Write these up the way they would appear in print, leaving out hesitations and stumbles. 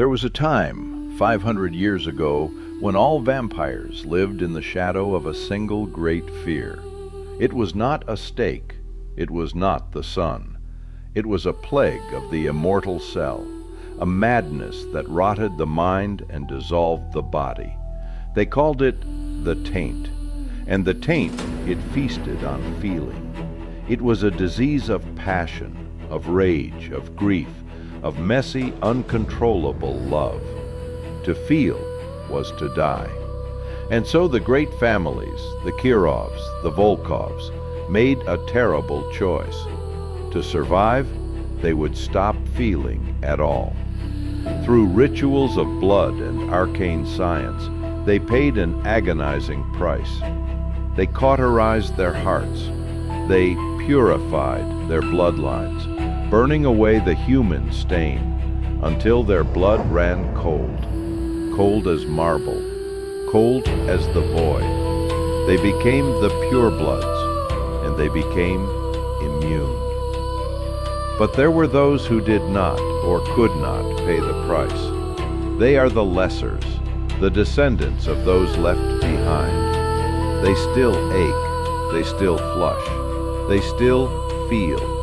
There was a time, 500 years ago, when all vampires lived in the shadow of a single great fear. It was not a stake, it was not the sun. It was a plague of the immortal cell, a madness that rotted the mind and dissolved the body. They called it the taint, and the taint it feasted on feeling. It was a disease of passion, of rage, of grief, of messy, uncontrollable love. To feel was to die. And so the great families, the Kirovs, the Volkovs, made a terrible choice. To survive, they would stop feeling at all. Through rituals of blood and arcane science, they paid an agonizing price. They cauterized their hearts. They purified their bloodlines, burning away the human stain until their blood ran cold, cold as marble, cold as the void. They became the purebloods, and they became immune. But there were those who did not or could not pay the price. They are the lessers, the descendants of those left behind. They still ache, they still flush, they still feel,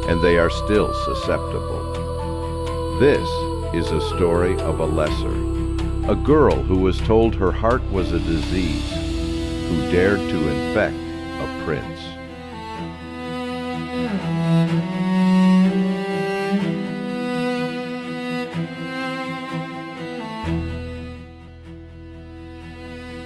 and they are still susceptible. This is a story of a lesser, a girl who was told her heart was a disease, who dared to infect a prince.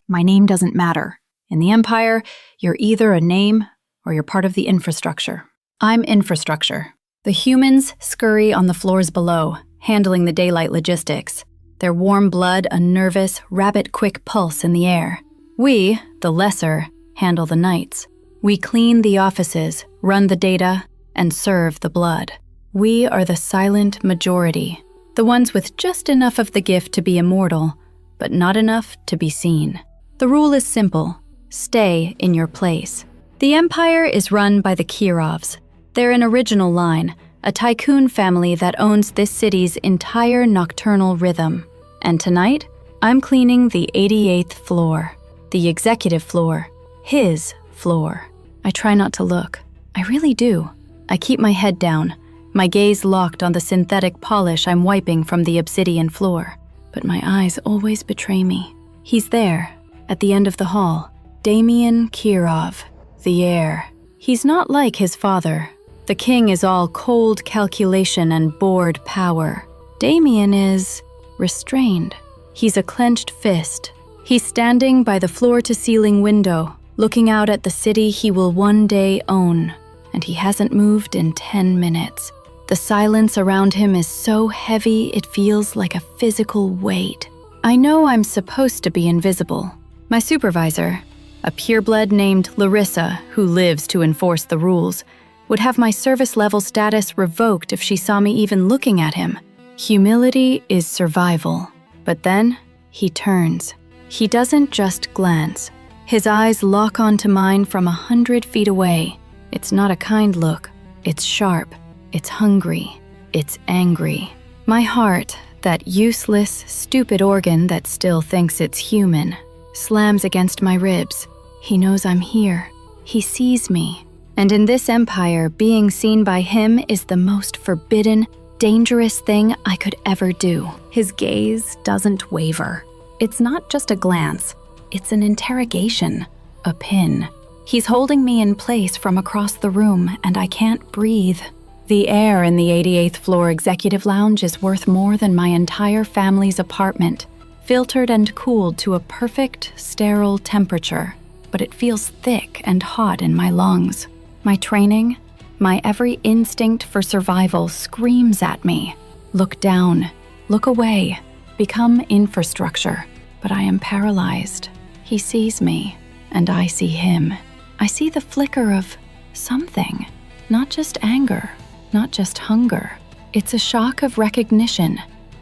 My name doesn't matter. In the Empire, you're either a name or you're part of the infrastructure. I'm infrastructure. The humans scurry on the floors below, handling the daylight logistics. Their warm blood a nervous, rabbit-quick pulse in the air. We, the lesser, handle the nights. We clean the offices, run the data, and serve the blood. We are the silent majority, the ones with just enough of the gift to be immortal, but not enough to be seen. The rule is simple: stay in your place. The Empire is run by the Kirovs. They're an original line, a tycoon family that owns this city's entire nocturnal rhythm. And tonight, I'm cleaning the 88th floor, the executive floor, his floor. I try not to look. I really do. I keep my head down, my gaze locked on the synthetic polish I'm wiping from the obsidian floor. But my eyes always betray me. He's there, at the end of the hall, Damien Kirov, the heir. He's not like his father. The king is all cold calculation and bored power. Damien is restrained. He's a clenched fist. He's standing by the floor-to-ceiling window, looking out at the city he will one day own, and he hasn't moved in 10 minutes. The silence around him is so heavy it feels like a physical weight. I know I'm supposed to be invisible. My supervisor, a pureblood named Larissa, who lives to enforce the rules, would have my service level status revoked if she saw me even looking at him. Humility is survival. But then, he turns. He doesn't just glance. His eyes lock onto mine from 100 feet away. It's not a kind look. It's sharp. It's hungry. It's angry. My heart, that useless, stupid organ that still thinks it's human, slams against my ribs. He knows I'm here. He sees me. And in this empire, being seen by him is the most forbidden, dangerous thing I could ever do. His gaze doesn't waver. It's not just a glance. It's an interrogation, a pin. He's holding me in place from across the room, and I can't breathe. The air in the 88th floor executive lounge is worth more than my entire family's apartment, filtered and cooled to a perfect, sterile temperature. But it feels thick and hot in my lungs. My training, my every instinct for survival screams at me. Look down, look away, become infrastructure. But I am paralyzed. He sees me, and I see him. I see the flicker of something, not just anger, not just hunger. It's a shock of recognition,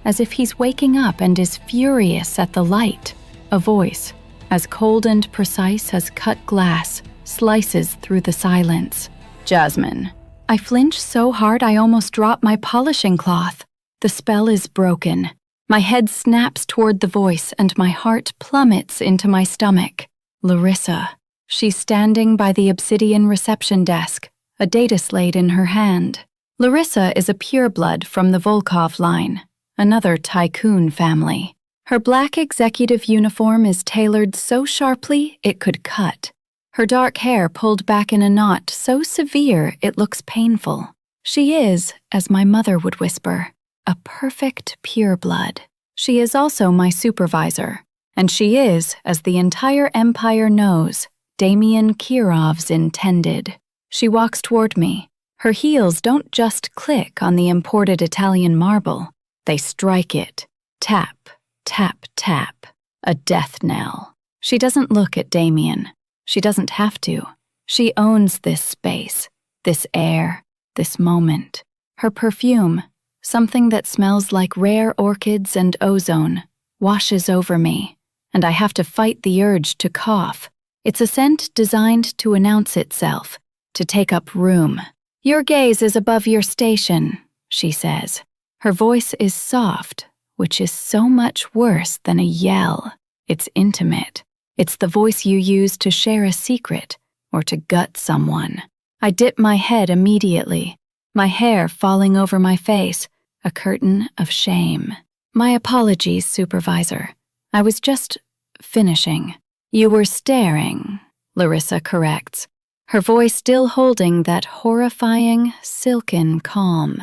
as if he's waking up and is furious at the light. A voice, as cold and precise as cut glass, slices through the silence. Jasmine. I flinch so hard I almost drop my polishing cloth. The spell is broken. My head snaps toward the voice and my heart plummets into my stomach. Larissa. She's standing by the obsidian reception desk, a data slate in her hand. Larissa is a pureblood from the Volkov line, another tycoon family. Her black executive uniform is tailored so sharply it could cut. Her dark hair pulled back in a knot so severe it looks painful. She is, as my mother would whisper, a perfect pureblood. She is also my supervisor, and she is, as the entire empire knows, Damien Kirov's intended. She walks toward me. Her heels don't just click on the imported Italian marble. They strike it. Tap, tap, tap. A death knell. She doesn't look at Damien. She doesn't have to. She owns this space, this air, this moment. Her perfume, something that smells like rare orchids and ozone, washes over me, and I have to fight the urge to cough. It's a scent designed to announce itself, to take up room. "Your gaze is above your station," she says. Her voice is soft, which is so much worse than a yell. It's intimate. It's the voice you use to share a secret or to gut someone. I dip my head immediately, my hair falling over my face, a curtain of shame. "My apologies, Supervisor. I was just finishing." "You were staring," Larissa corrects, her voice still holding that horrifying, silken calm.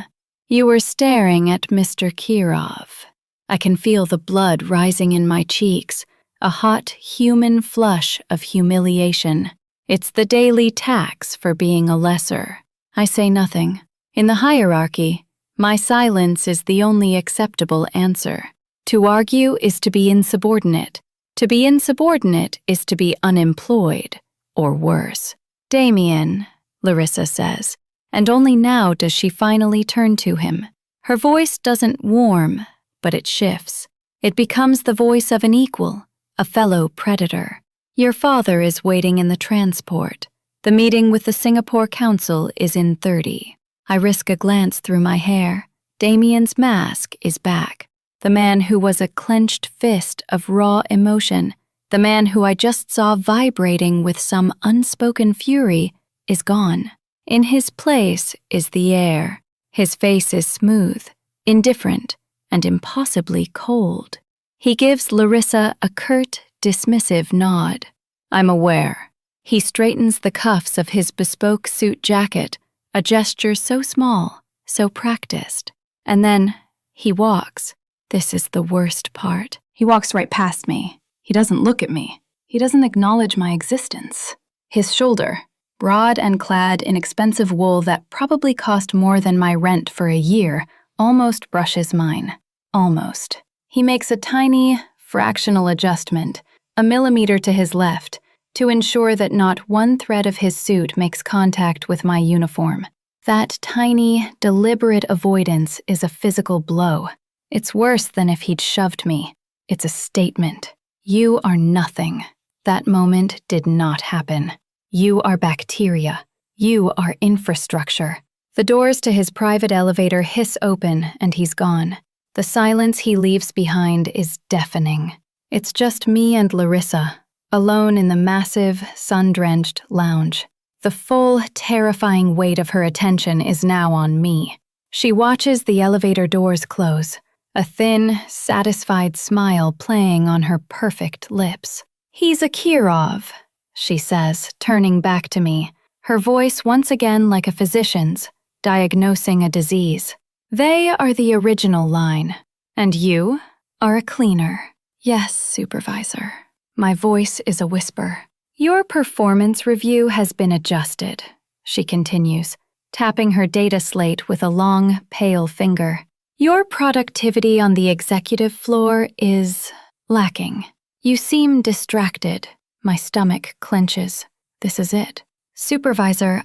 "You were staring at Mr. Kirov." I can feel the blood rising in my cheeks, a hot, human flush of humiliation. It's the daily tax for being a lesser. I say nothing. In the hierarchy, my silence is the only acceptable answer. To argue is to be insubordinate. To be insubordinate is to be unemployed, or worse. "Damien," Larissa says, and only now does she finally turn to him. Her voice doesn't warm, but it shifts. It becomes the voice of an equal, a fellow predator. "Your father is waiting in the transport. The meeting with the Singapore Council is in 30. I risk a glance through my hair. Damien's mask is back. The man who was a clenched fist of raw emotion, the man who I just saw vibrating with some unspoken fury, is gone. In his place is the air. His face is smooth, indifferent, and impossibly cold. He gives Larissa a curt, dismissive nod. "I'm aware." He straightens the cuffs of his bespoke suit jacket, a gesture so small, so practiced. And then he walks. This is the worst part. He walks right past me. He doesn't look at me. He doesn't acknowledge my existence. His shoulder, broad and clad in expensive wool that probably cost more than my rent for a year, almost brushes mine. Almost. He makes a tiny, fractional adjustment, a millimeter to his left, to ensure that not one thread of his suit makes contact with my uniform. That tiny, deliberate avoidance is a physical blow. It's worse than if he'd shoved me. It's a statement. You are nothing. That moment did not happen. You are bacteria. You are infrastructure. The doors to his private elevator hiss open and he's gone. The silence he leaves behind is deafening. It's just me and Larissa, alone in the massive, sun-drenched lounge. The full, terrifying weight of her attention is now on me. She watches the elevator doors close, a thin, satisfied smile playing on her perfect lips. "He's a Kirov," she says, turning back to me, her voice once again like a physician's, diagnosing a disease. "They are the original line, and you are a cleaner." "Yes, Supervisor." My voice is a whisper. "Your performance review has been adjusted," she continues, tapping her data slate with a long, pale finger. "Your productivity on the executive floor is lacking. You seem distracted." My stomach clenches. This is it. "Supervisor,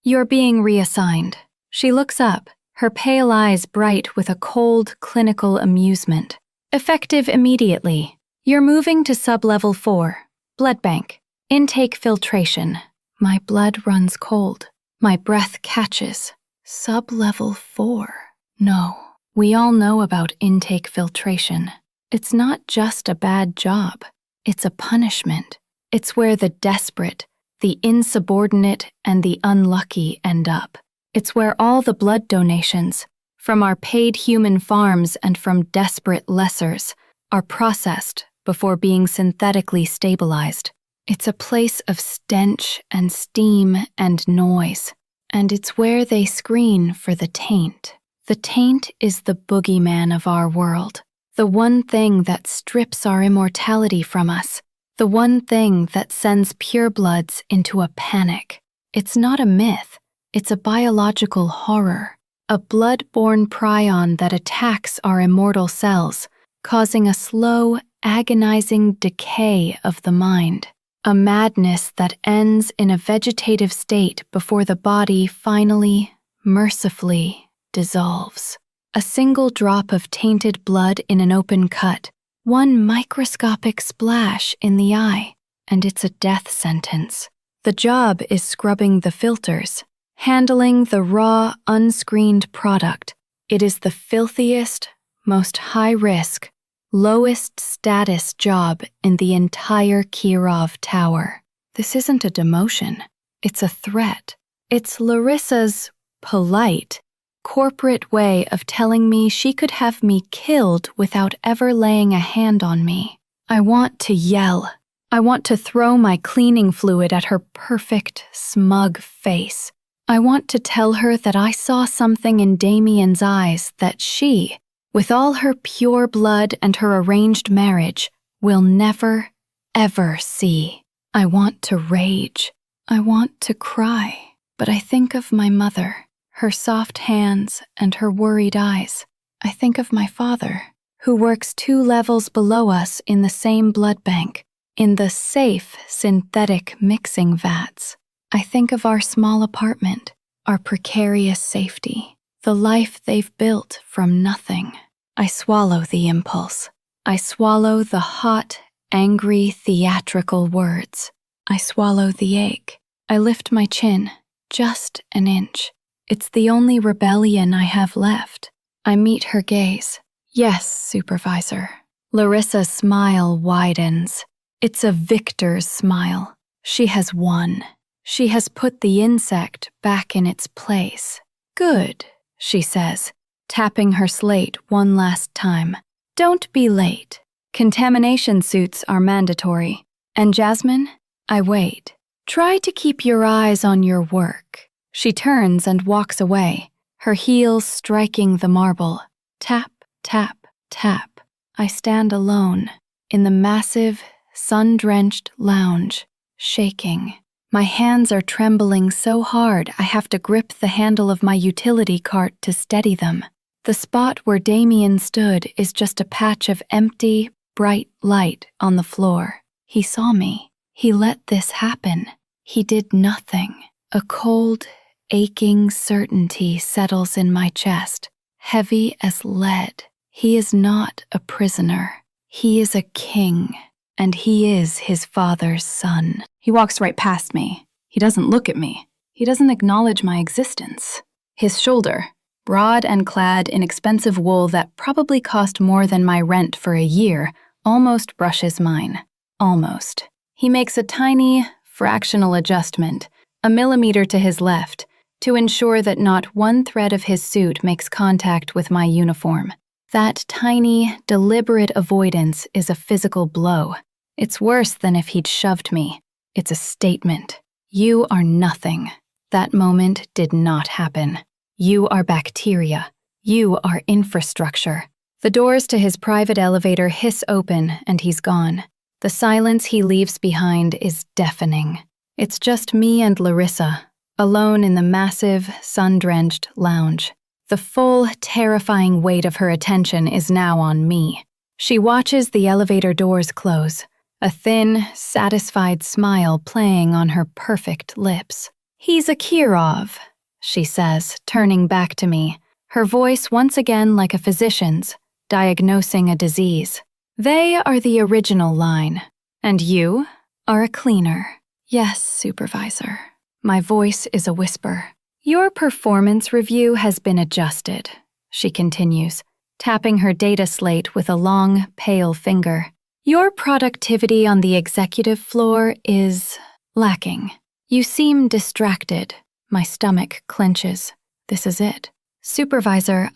you're being reassigned." She looks up, her pale eyes bright with a cold, clinical amusement. "Effective immediately. You're moving to sub-level 4, blood bank, intake filtration." My blood runs cold. My breath catches. Sub-level 4. No. We all know about intake filtration. It's not just a bad job. It's a punishment. It's where the desperate, the insubordinate, and the unlucky end up. It's where all the blood donations, from our paid human farms and from desperate lessers, are processed before being synthetically stabilized. It's a place of stench and steam and noise. And it's where they screen for the taint. The taint is the boogeyman of our world. The one thing that strips our immortality from us. The one thing that sends purebloods into a panic. It's not a myth. It's a biological horror. A blood-borne prion that attacks our immortal cells, causing a slow, agonizing decay of the mind. A madness that ends in a vegetative state before the body finally, mercifully, dissolves. A single drop of tainted blood in an open cut, one microscopic splash in the eye, and it's a death sentence. The job is scrubbing the filters, handling the raw, unscreened product. It is the filthiest, most high-risk, lowest status job in the entire Kirov Tower. This isn't a demotion. It's a threat. It's Larissa's polite, corporate way of telling me she could have me killed without ever laying a hand on me. I want to yell. I want to throw my cleaning fluid at her perfect, smug face. I want to tell her that I saw something in Damien's eyes that she, with all her pure blood and her arranged marriage, will never, ever see. I want to rage. I want to cry. But I think of my mother, her soft hands and her worried eyes. I think of my father, who works 2 levels below us in the same blood bank, in the safe synthetic mixing vats. I think of our small apartment, our precarious safety, the life they've built from nothing. I swallow the impulse. I swallow the hot, angry, theatrical words. I swallow the ache. I lift my chin, just an inch. It's the only rebellion I have left. I meet her gaze. Yes, Supervisor. Larissa's smile widens. It's a victor's smile. She has won. She has put the insect back in its place. Good, she says, tapping her slate one last time. Don't be late. Contamination suits are mandatory. And Jasmine, I wait. Try to keep your eyes on your work. She turns and walks away, her heels striking the marble. Tap, tap, tap. I stand alone in the massive, sun-drenched lounge, shaking. My hands are trembling so hard I have to grip the handle of my utility cart to steady them. The spot where Damien stood is just a patch of empty, bright light on the floor. He saw me. He let this happen. He did nothing. A cold, aching certainty settles in my chest, heavy as lead. He is not a prisoner. He is a king, and he is his father's son. He walks right past me. He doesn't look at me. He doesn't acknowledge my existence. His shoulder, broad and clad in expensive wool that probably cost more than my rent for a year, almost brushes mine. Almost. He makes a tiny, fractional adjustment, a millimeter to his left, to ensure that not one thread of his suit makes contact with my uniform. That tiny, deliberate avoidance is a physical blow. It's worse than if he'd shoved me. It's a statement. You are nothing. That moment did not happen. You are bacteria. You are infrastructure. The doors to his private elevator hiss open and he's gone. The silence he leaves behind is deafening. It's just me and Larissa, alone in the massive, sun-drenched lounge. The full, terrifying weight of her attention is now on me. She watches the elevator doors close, a thin, satisfied smile playing on her perfect lips. He's a Kirov, she says, turning back to me, her voice once again like a physician's, diagnosing a disease. They are the original line, and you are a cleaner. Yes, Supervisor. My voice is a whisper. Your performance review has been adjusted. she continues, tapping her data slate with a long, pale finger. Your productivity on the executive floor is lacking. You seem distracted. My stomach clenches. This is it. Supervisor,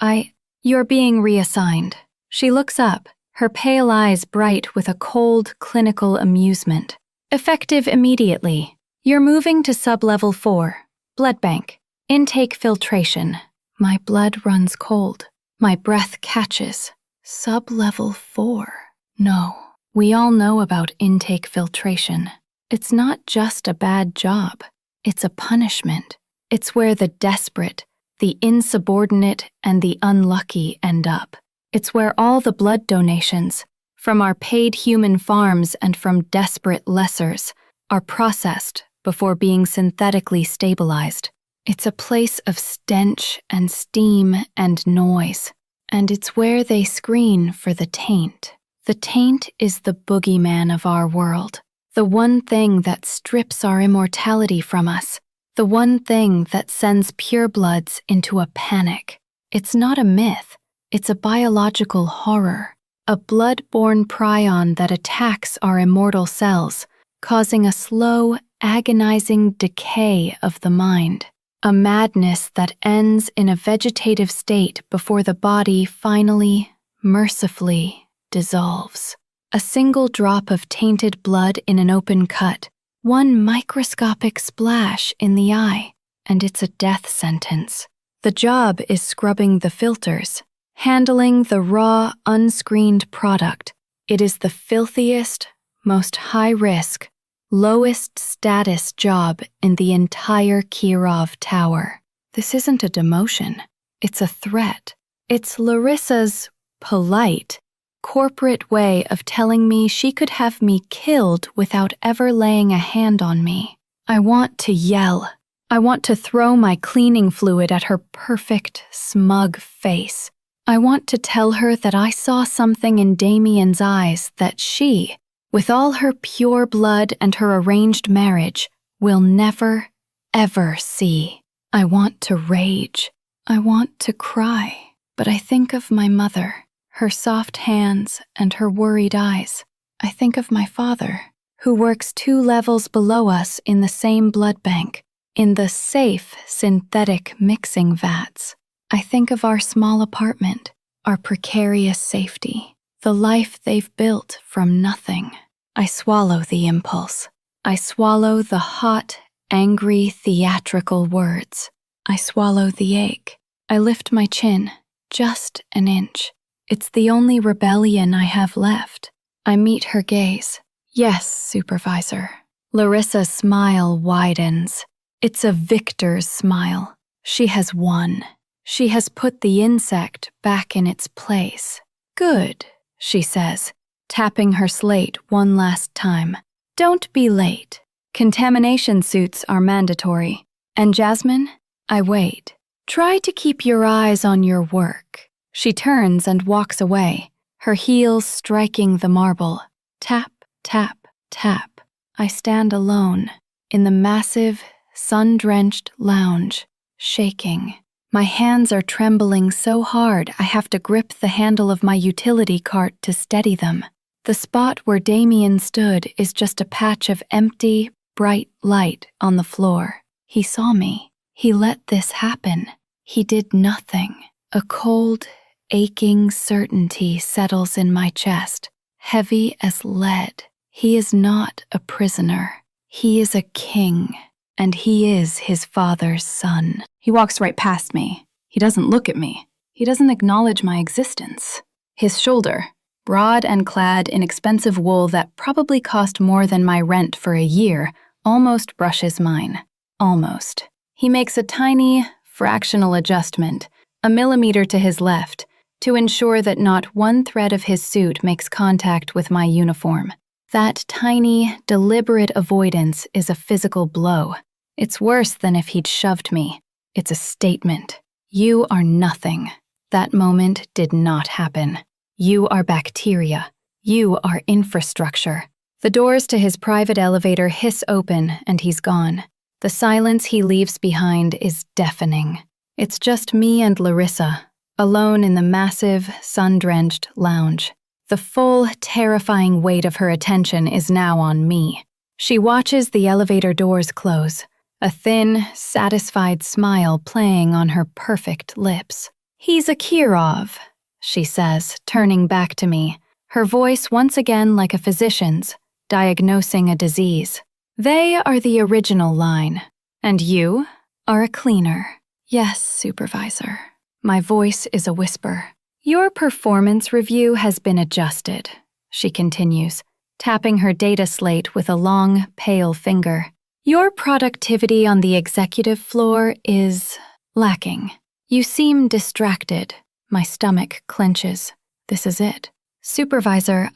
you're being reassigned. She looks up, her pale eyes bright with a cold, clinical amusement. Effective immediately. You're moving to sub-level 4, blood bank, intake filtration. My blood runs cold. My breath catches. Sub-level 4. No, we all know about intake filtration. It's not just a bad job. It's a punishment. It's where the desperate, the insubordinate, and the unlucky end up. It's where all the blood donations, from our paid human farms and from desperate lessers, are processed before being synthetically stabilized. It's a place of stench and steam and noise, and it's where they screen for the taint. The taint is the boogeyman of our world, the one thing that strips our immortality from us, the one thing that sends purebloods into a panic. It's not a myth, it's a biological horror, a blood-borne prion that attacks our immortal cells, causing a slow, agonizing decay of the mind, a madness that ends in a vegetative state before the body finally, mercifully, dissolves. A single drop of tainted blood in an open cut, one microscopic splash in the eye, and it's a death sentence. The job is scrubbing the filters, handling the raw, unscreened product. It is the filthiest, most high-risk, lowest status job in the entire Kirov Tower. This isn't a demotion. It's a threat. It's Larissa's polite, corporate way of telling me she could have me killed without ever laying a hand on me. I want to yell. I want to throw my cleaning fluid at her perfect, smug face. I want to tell her that I saw something in Damien's eyes that she, with all her pure blood and her arranged marriage, will never, ever see. I want to rage. I want to cry. But I think of my mother, her soft hands and her worried eyes. I think of my father, who works 2 levels below us in the same blood bank, in the safe synthetic mixing vats. I think of our small apartment, our precarious safety, the life they've built from nothing. I swallow the impulse. I swallow the hot, angry, theatrical words. I swallow the ache. I lift my chin, just an inch. It's the only rebellion I have left. I meet her gaze. Yes, Supervisor. Larissa's smile widens. It's a victor's smile. She has won. She has put the insect back in its place. Good, she says, tapping her slate one last time. Don't be late. Contamination suits are mandatory. And Jasmine, I wait. Try to keep your eyes on your work. She turns and walks away, her heels striking the marble. Tap, tap, tap. I stand alone in the massive, sun-drenched lounge, shaking. My hands are trembling so hard I have to grip the handle of my utility cart to steady them. The spot where Damien stood is just a patch of empty, bright light on the floor. He saw me. He let this happen. He did nothing. A cold, aching certainty settles in my chest, heavy as lead. He is not a prisoner. He is a king, and he is his father's son. He walks right past me. He doesn't look at me. He doesn't acknowledge my existence. His shoulder, broad and clad in expensive wool that probably cost more than my rent for a year, almost brushes mine. Almost. He makes a tiny, fractional adjustment, a millimeter to his left, to ensure that not one thread of his suit makes contact with my uniform. That tiny, deliberate avoidance is a physical blow. It's worse than if he'd shoved me. It's a statement. You are nothing. That moment did not happen. You are bacteria. You are infrastructure. The doors to his private elevator hiss open and he's gone. The silence he leaves behind is deafening. It's just me and Larissa, alone in the massive, sun-drenched lounge. The full, terrifying weight of her attention is now on me. She watches the elevator doors close, a thin, satisfied smile playing on her perfect lips. "He's a Kirov," she says, turning back to me, her voice once again like a physician's, diagnosing a disease. "They are the original line, and you are a cleaner." "Yes, Supervisor." My voice is a whisper. "Your performance review has been adjusted," she continues, tapping her data slate with a long, pale finger. "Your productivity on the executive floor is lacking. You seem distracted." My stomach clenches. This is it. "Supervisor,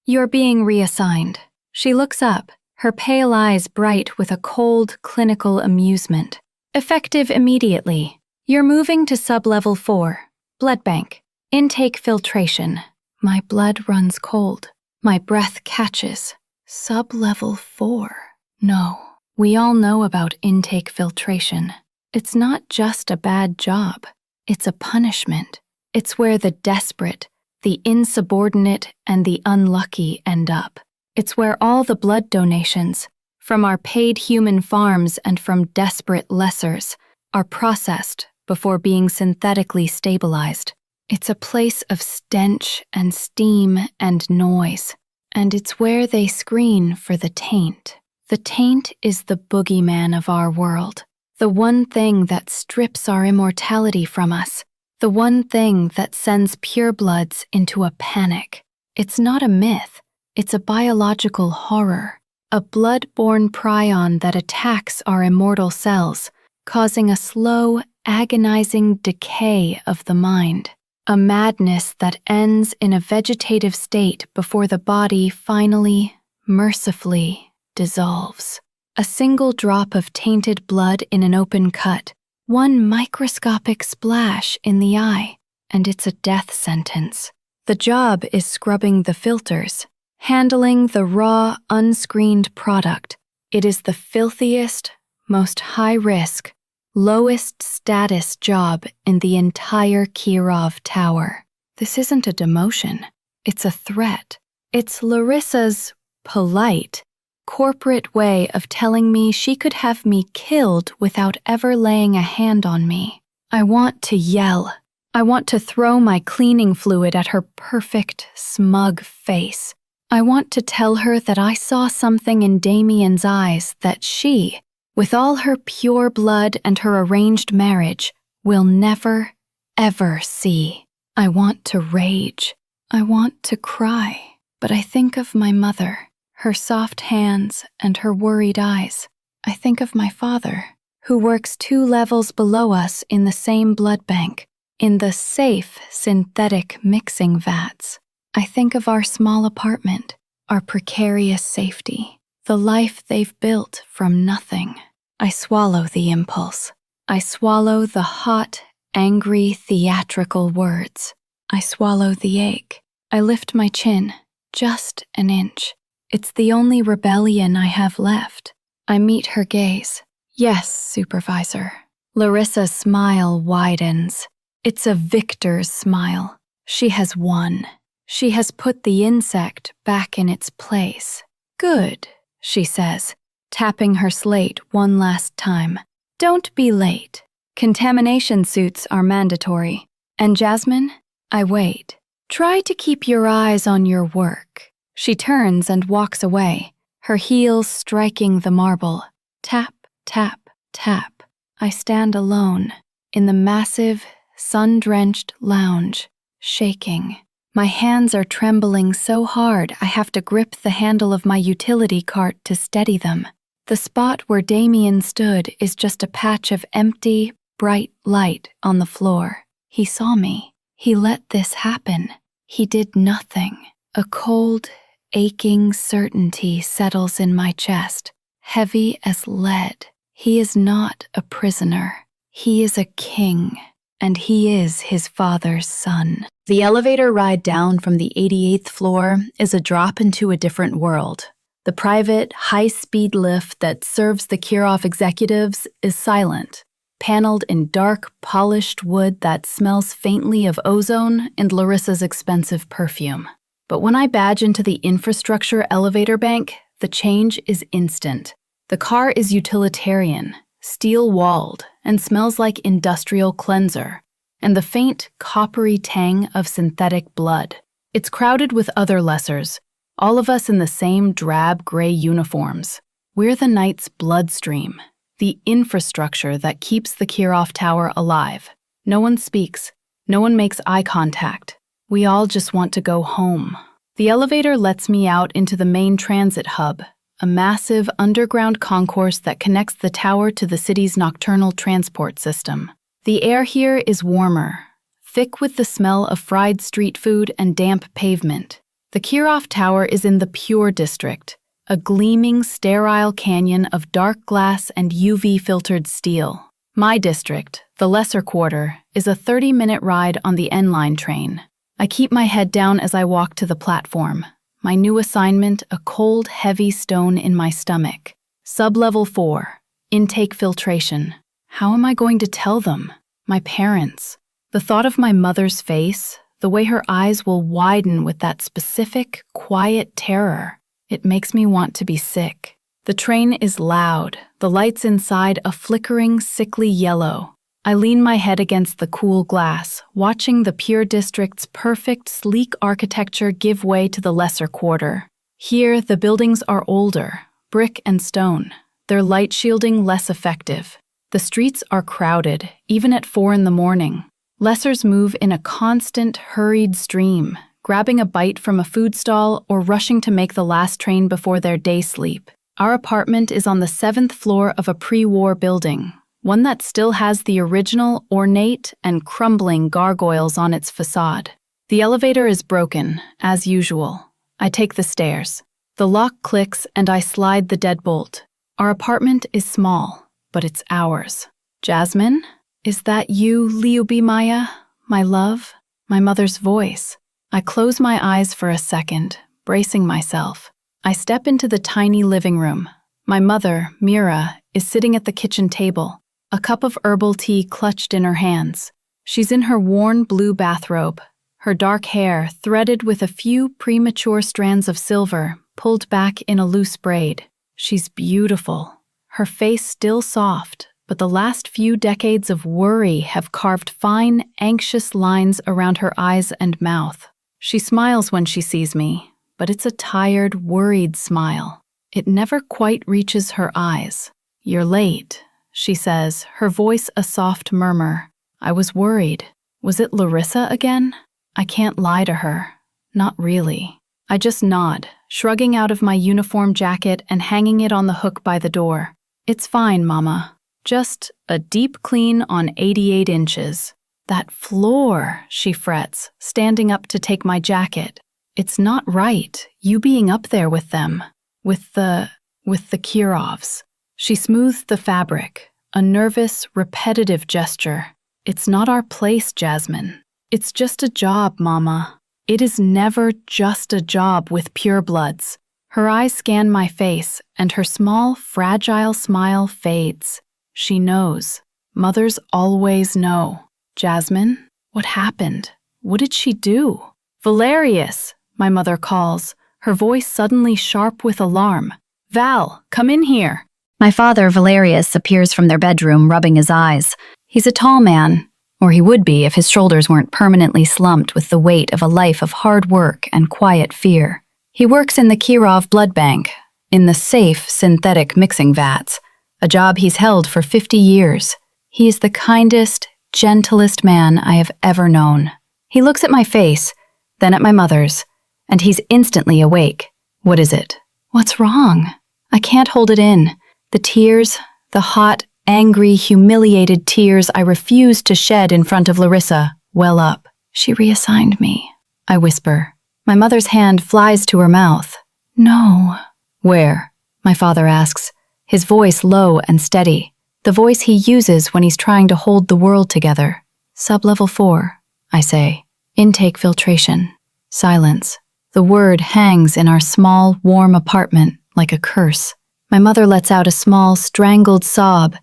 you're being reassigned." She looks up, her pale eyes bright with a cold, clinical amusement. "Effective immediately. You're moving to sub-level 4, blood bank. Intake filtration." My blood runs cold. My breath catches. Sub-level 4. No, we all know about intake filtration. It's not just a bad job. It's a punishment. It's where the desperate, the insubordinate, and the unlucky end up. It's where all the blood donations, from our paid human farms and from desperate lessers, are processed before being synthetically stabilized. It's a place of stench and steam and noise, and it's where they screen for the taint. The taint is the boogeyman of our world, the one thing that strips our immortality from us, the one thing that sends purebloods into a panic. It's not a myth, it's a biological horror, a blood-borne prion that attacks our immortal cells, causing a slow, agonizing decay of the mind. A madness that ends in a vegetative state before the body finally, mercifully, dissolves. A single drop of tainted blood in an open cut, one microscopic splash in the eye, and it's a death sentence. The job is scrubbing the filters, handling the raw, unscreened product. It is the filthiest, most high-risk, lowest status job in the entire Kirov Tower. This isn't a demotion. It's a threat. It's Larissa's polite, corporate way of telling me she could have me killed without ever laying a hand on me. I want to yell. I want to throw my cleaning fluid at her perfect, smug face. I want to tell her that I saw something in Damien's eyes that she, with all her pure blood and her arranged marriage, will never, ever see. I want to rage. I want to cry. But I think of my mother, her soft hands and her worried eyes. I think of my father, who works 2 levels below us in the same blood bank, in the safe synthetic mixing vats. I think of our small apartment, our precarious safety, the life they've built from nothing. I swallow the impulse. I swallow the hot, angry, theatrical words. I swallow the ache. I lift my chin, just an inch. It's the only rebellion I have left. I meet her gaze. "Yes, Supervisor." Larissa's smile widens. It's a victor's smile. She has won. She has put the insect back in its place. "Good," she says, tapping her slate one last time. "Don't be late. Contamination suits are mandatory. And Jasmine, I wait. Try to keep your eyes on your work." She turns and walks away, her heels striking the marble. Tap, tap, tap. I stand alone in the massive, sun-drenched lounge, shaking. My hands are trembling so hard I have to grip the handle of my utility cart to steady them. The spot where Damien stood is just a patch of empty, bright light on the floor. He saw me. He let this happen. He did nothing. A cold, aching certainty settles in my chest, heavy as lead. He is not a prisoner. He is a king, and he is his father's son. The elevator ride down from the 88th floor is a drop into a different world. The private, high-speed lift that serves the Kirov executives is silent. paneled in dark, polished wood that smells faintly of ozone and Larissa's expensive perfume. But when I badge into the infrastructure elevator bank, the change is instant. The car is utilitarian, steel-walled, and smells like industrial cleanser, and the faint, coppery tang of synthetic blood. It's crowded with other lessers, all of us in the same drab gray uniforms. We're the night's bloodstream, the infrastructure that keeps the Kirov Tower alive. No one speaks, no one makes eye contact. We all just want to go home. The elevator lets me out into the main transit hub, a massive underground concourse that connects the tower to the city's nocturnal transport system. The air here is warmer, thick with the smell of fried street food and damp pavement. The Kirov Tower is in the Pure district, a gleaming, sterile canyon of dark glass and UV-filtered steel. My district, the Lesser Quarter, is a 30-minute ride on the N-Line train. I keep my head down as I walk to the platform. My new assignment, a cold, heavy stone in my stomach. Sub-level 4, intake filtration. How am I going to tell them? My parents. The thought of my mother's face, the way her eyes will widen with that specific, quiet terror, it makes me want to be sick. The train is loud, the lights inside a flickering, sickly yellow. I lean my head against the cool glass, watching the Pure District's perfect, sleek architecture give way to the Lesser Quarter. Here, the buildings are older, brick and stone, their light shielding less effective. The streets are crowded, even at 4 a.m. Lessers move in a constant, hurried stream, grabbing a bite from a food stall or rushing to make the last train before their day sleep. Our apartment is on the 7th floor of a pre-war building, one that still has the original, ornate, and crumbling gargoyles on its facade. The elevator is broken, as usual. I take the stairs. The lock clicks and I slide the deadbolt. Our apartment is small, but it's ours. Jasmine? Is that you, Liubi Maya? My love? My mother's voice. I close my eyes for a second, bracing myself. I step into the tiny living room. My mother, Mira, is sitting at the kitchen table, a cup of herbal tea clutched in her hands. She's in her worn blue bathrobe, her dark hair threaded with a few premature strands of silver pulled back in a loose braid. She's beautiful, her face still soft, but the last few decades of worry have carved fine, anxious lines around her eyes and mouth. She smiles when she sees me, but it's a tired, worried smile. It never quite reaches her eyes. "You're late," she says, her voice a soft murmur. I was worried. Was it Larissa again? I can't lie to her. Not really. I just nod, shrugging out of my uniform jacket and hanging it on the hook by the door. "It's fine, Mama. Just a deep clean on 88 inches. That floor," she frets, standing up to take my jacket. "It's not right, you being up there with them. With the Kirovs." She smoothed the fabric, a nervous, repetitive gesture. "It's not our place, Jasmine. It's just a job, Mama. It is never just a job with purebloods." Her eyes scan my face, and her small, fragile smile fades. She knows. Mothers always know. "Jasmine, what happened? What did she do?" "Valerius," my mother calls, her voice suddenly sharp with alarm. "Val, come in here." My father, Valerius, appears from their bedroom, rubbing his eyes. He's a tall man, or he would be if his shoulders weren't permanently slumped with the weight of a life of hard work and quiet fear. He works in the Kirov blood bank, in the safe synthetic mixing vats, a job he's held for 50 years. He is the kindest, gentlest man I have ever known. He looks at my face, then at my mother's, and he's instantly awake. "What is it? What's wrong?" I can't hold it in. The tears, the hot, angry, humiliated tears I refused to shed in front of Larissa, well up. "She reassigned me," I whisper. My mother's hand flies to her mouth. "No." "Where?" my father asks, his voice low and steady, the voice he uses when he's trying to hold the world together. "Sub-level 4, I say. Intake filtration." Silence. The word hangs in our small, warm apartment like a curse. My mother lets out a small, strangled sob,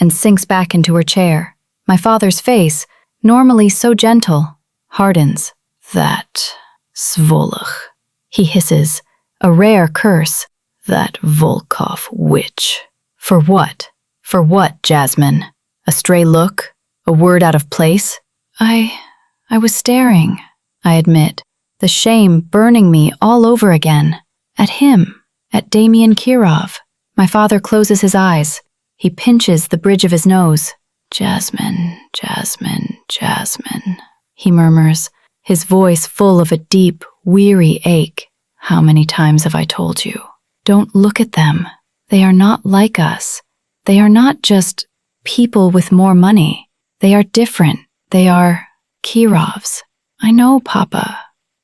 and sinks back into her chair. My father's face, normally so gentle, hardens. That Svoloch, he hisses, a rare curse. That Volkov witch. For what? For what, Jasmine? A stray look? A word out of place? I was staring, I admit, the shame burning me all over again. At him, at Damien Kirov. My father closes his eyes. He pinches the bridge of his nose. Jasmine, Jasmine, Jasmine, he murmurs, his voice full of a deep, weary ache. How many times have I told you? Don't look at them. They are not like us. They are not just people with more money. They are different. They are Kirovs. I know, Papa,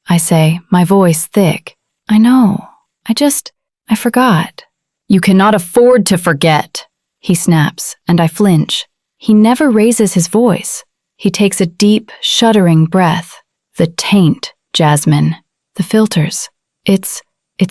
I say, my voice thick. I know. I forgot. You cannot afford to forget, he snaps, and I flinch. He never raises his voice. He takes a deep, shuddering breath. The taint, Jasmine. The filters. It's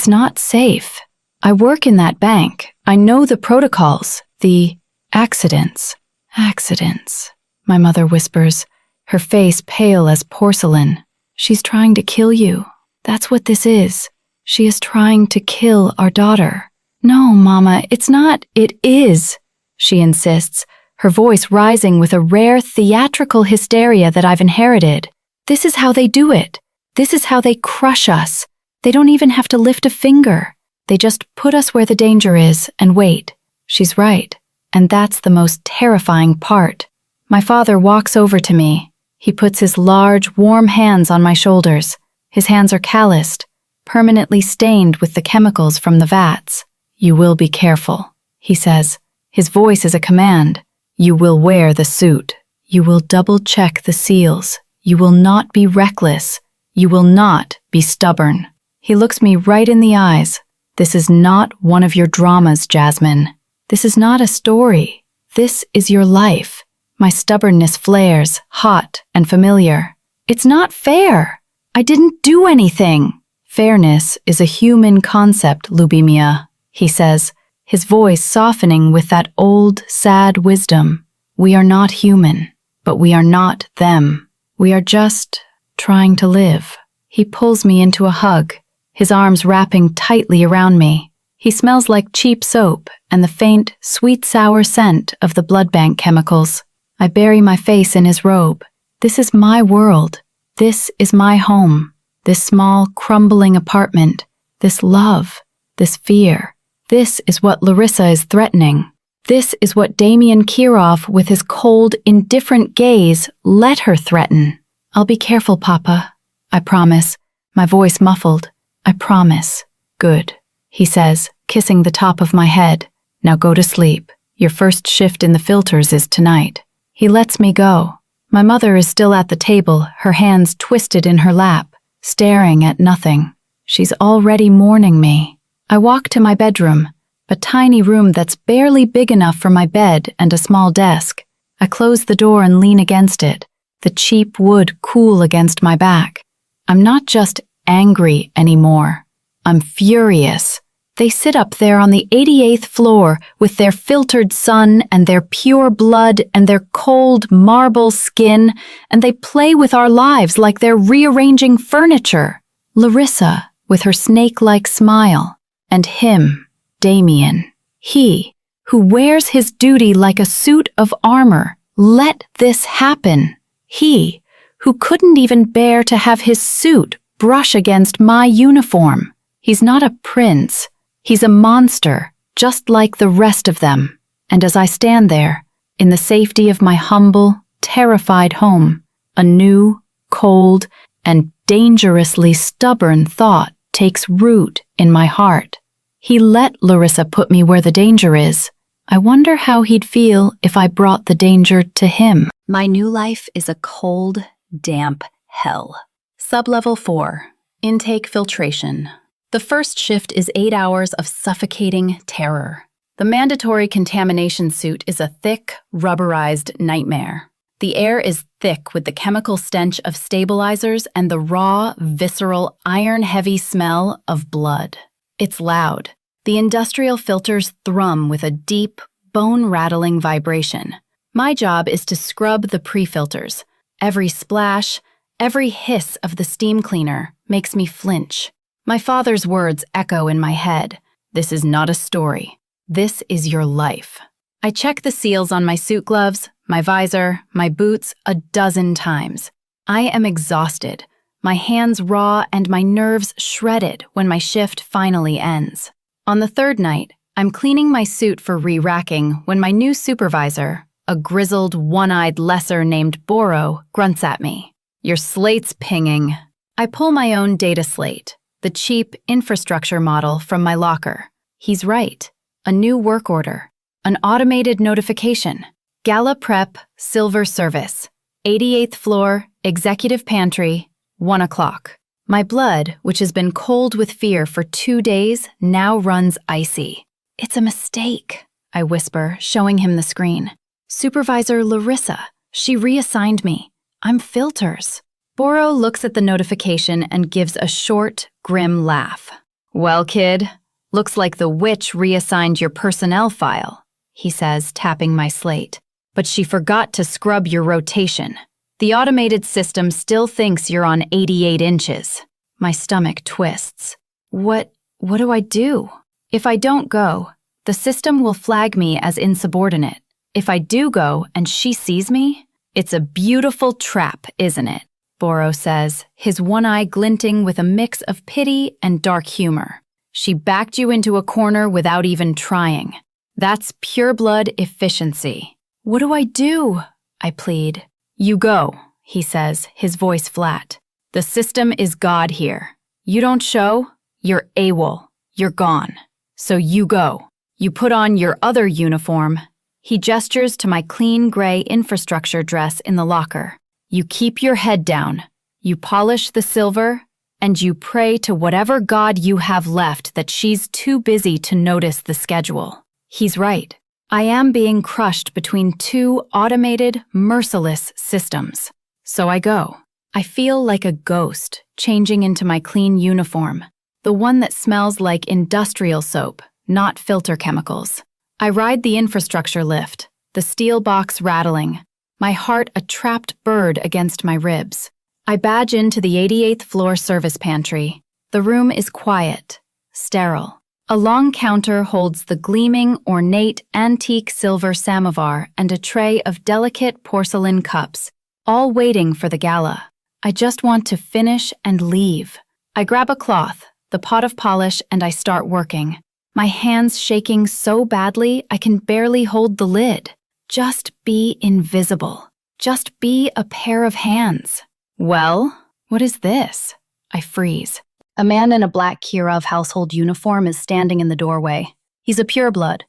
not safe. I work in that bank. I know the protocols. The accidents. Accidents, my mother whispers, her face pale as porcelain. She's trying to kill you. That's what this is. She is trying to kill our daughter. No, Mama, it's not. It is, she insists, her voice rising with a rare theatrical hysteria that I've inherited. This is how they do it. This is how they crush us. They don't even have to lift a finger. They just put us where the danger is and wait. She's right. And that's the most terrifying part. My father walks over to me. He puts his large, warm hands on my shoulders. His hands are calloused, permanently stained with the chemicals from the vats. You will be careful, he says. His voice is a command. You will wear the suit. You will double-check the seals. You will not be reckless. You will not be stubborn. He looks me right in the eyes. This is not one of your dramas, Jasmine. This is not a story. This is your life. My stubbornness flares, hot and familiar. It's not fair. I didn't do anything. Fairness is a human concept, Lubimia, he says, his voice softening with that old, sad wisdom. We are not human, but we are not them. We are just trying to live. He pulls me into a hug, his arms wrapping tightly around me. He smells like cheap soap and the faint, sweet-sour scent of the blood bank chemicals. I bury my face in his robe. This is my world. This is my home. This small, crumbling apartment. This love. This fear. This is what Larissa is threatening. This is what Damien Kirov, with his cold, indifferent gaze, let her threaten. I'll be careful, Papa. I promise, my voice muffled. I promise. Good, he says, kissing the top of my head. Now go to sleep. Your first shift in the filters is tonight. He lets me go. My mother is still at the table, her hands twisted in her lap, staring at nothing. She's already mourning me. I walk to my bedroom, a tiny room that's barely big enough for my bed and a small desk. I close the door and lean against it, the cheap wood cool against my back. I'm not just angry anymore. I'm furious. They sit up there on the 88th floor with their filtered sun and their pure blood and their cold marble skin, and they play with our lives like they're rearranging furniture. Larissa, with her snake-like smile, and him, Damien, he, who wears his duty like a suit of armor, let this happen. He, who couldn't even bear to have his suit brush against my uniform. He's not a prince. He's a monster, just like the rest of them. And as I stand there, in the safety of my humble, terrified home, a new, cold, and dangerously stubborn thought takes root in my heart. He let Larissa put me where the danger is. I wonder how he'd feel if I brought the danger to him. My new life is a cold, damp hell. Sublevel 4. Intake filtration. The first shift is 8 hours of suffocating terror. The mandatory contamination suit is a thick, rubberized nightmare. The air is thick with the chemical stench of stabilizers and the raw, visceral, iron-heavy smell of blood. It's loud. The industrial filters thrum with a deep, bone-rattling vibration. My job is to scrub the pre-filters. Every splash, every hiss of the steam cleaner makes me flinch. My father's words echo in my head. This is not a story. This is your life. I check the seals on my suit gloves, my visor, my boots 12 times. I am exhausted, my hands raw and my nerves shredded when my shift finally ends. On the third night, I'm cleaning my suit for re-racking when my new supervisor, a grizzled, one-eyed lesser named Boro, grunts at me. Your slate's pinging. I pull my own data slate, the cheap infrastructure model from my locker. He's right. A new work order. An automated notification. Gala prep, silver service. 88th floor, executive pantry, 1 o'clock. My blood, which has been cold with fear for 2 days, now runs icy. It's a mistake, I whisper, showing him the screen. Supervisor Larissa, she reassigned me. I'm filters. Boro looks at the notification and gives a short, grim laugh. Well, kid, looks like the witch reassigned your personnel file, he says, tapping my slate. But she forgot to scrub your rotation. The automated system still thinks you're on 88 inches. My stomach twists. What do I do? If I don't go, the system will flag me as insubordinate. If I do go and she sees me, it's a beautiful trap, isn't it? Boro says, his one eye glinting with a mix of pity and dark humor. She backed you into a corner without even trying. That's pureblood efficiency. What do I do? I plead. You go, he says, his voice flat. The system is God here. You don't show, you're AWOL. You're gone. So you go. You put on your other uniform. He gestures to my clean gray infrastructure dress in the locker. You keep your head down. You polish the silver, and you pray to whatever god you have left that she's too busy to notice the schedule. He's right. I am being crushed between two automated, merciless systems. So I go. I feel like a ghost, changing into my clean uniform, the one that smells like industrial soap, not filter chemicals. I ride the infrastructure lift, the steel box rattling, my heart a trapped bird against my ribs. I badge into the 88th floor service pantry. The room is quiet, sterile. A long counter holds the gleaming, ornate, antique silver samovar and a tray of delicate porcelain cups, all waiting for the gala. I just want to finish and leave. I grab a cloth, the pot of polish, and I start working. My hands shaking so badly I can barely hold the lid. Just be invisible. Just be a pair of hands. Well, what is this? I freeze. A man in a black Kirov household uniform is standing in the doorway. He's a pureblood,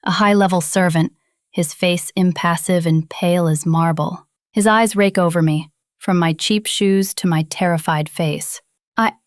a high-level servant, his face impassive and pale as marble. His eyes rake over me, from my cheap shoes to my terrified face.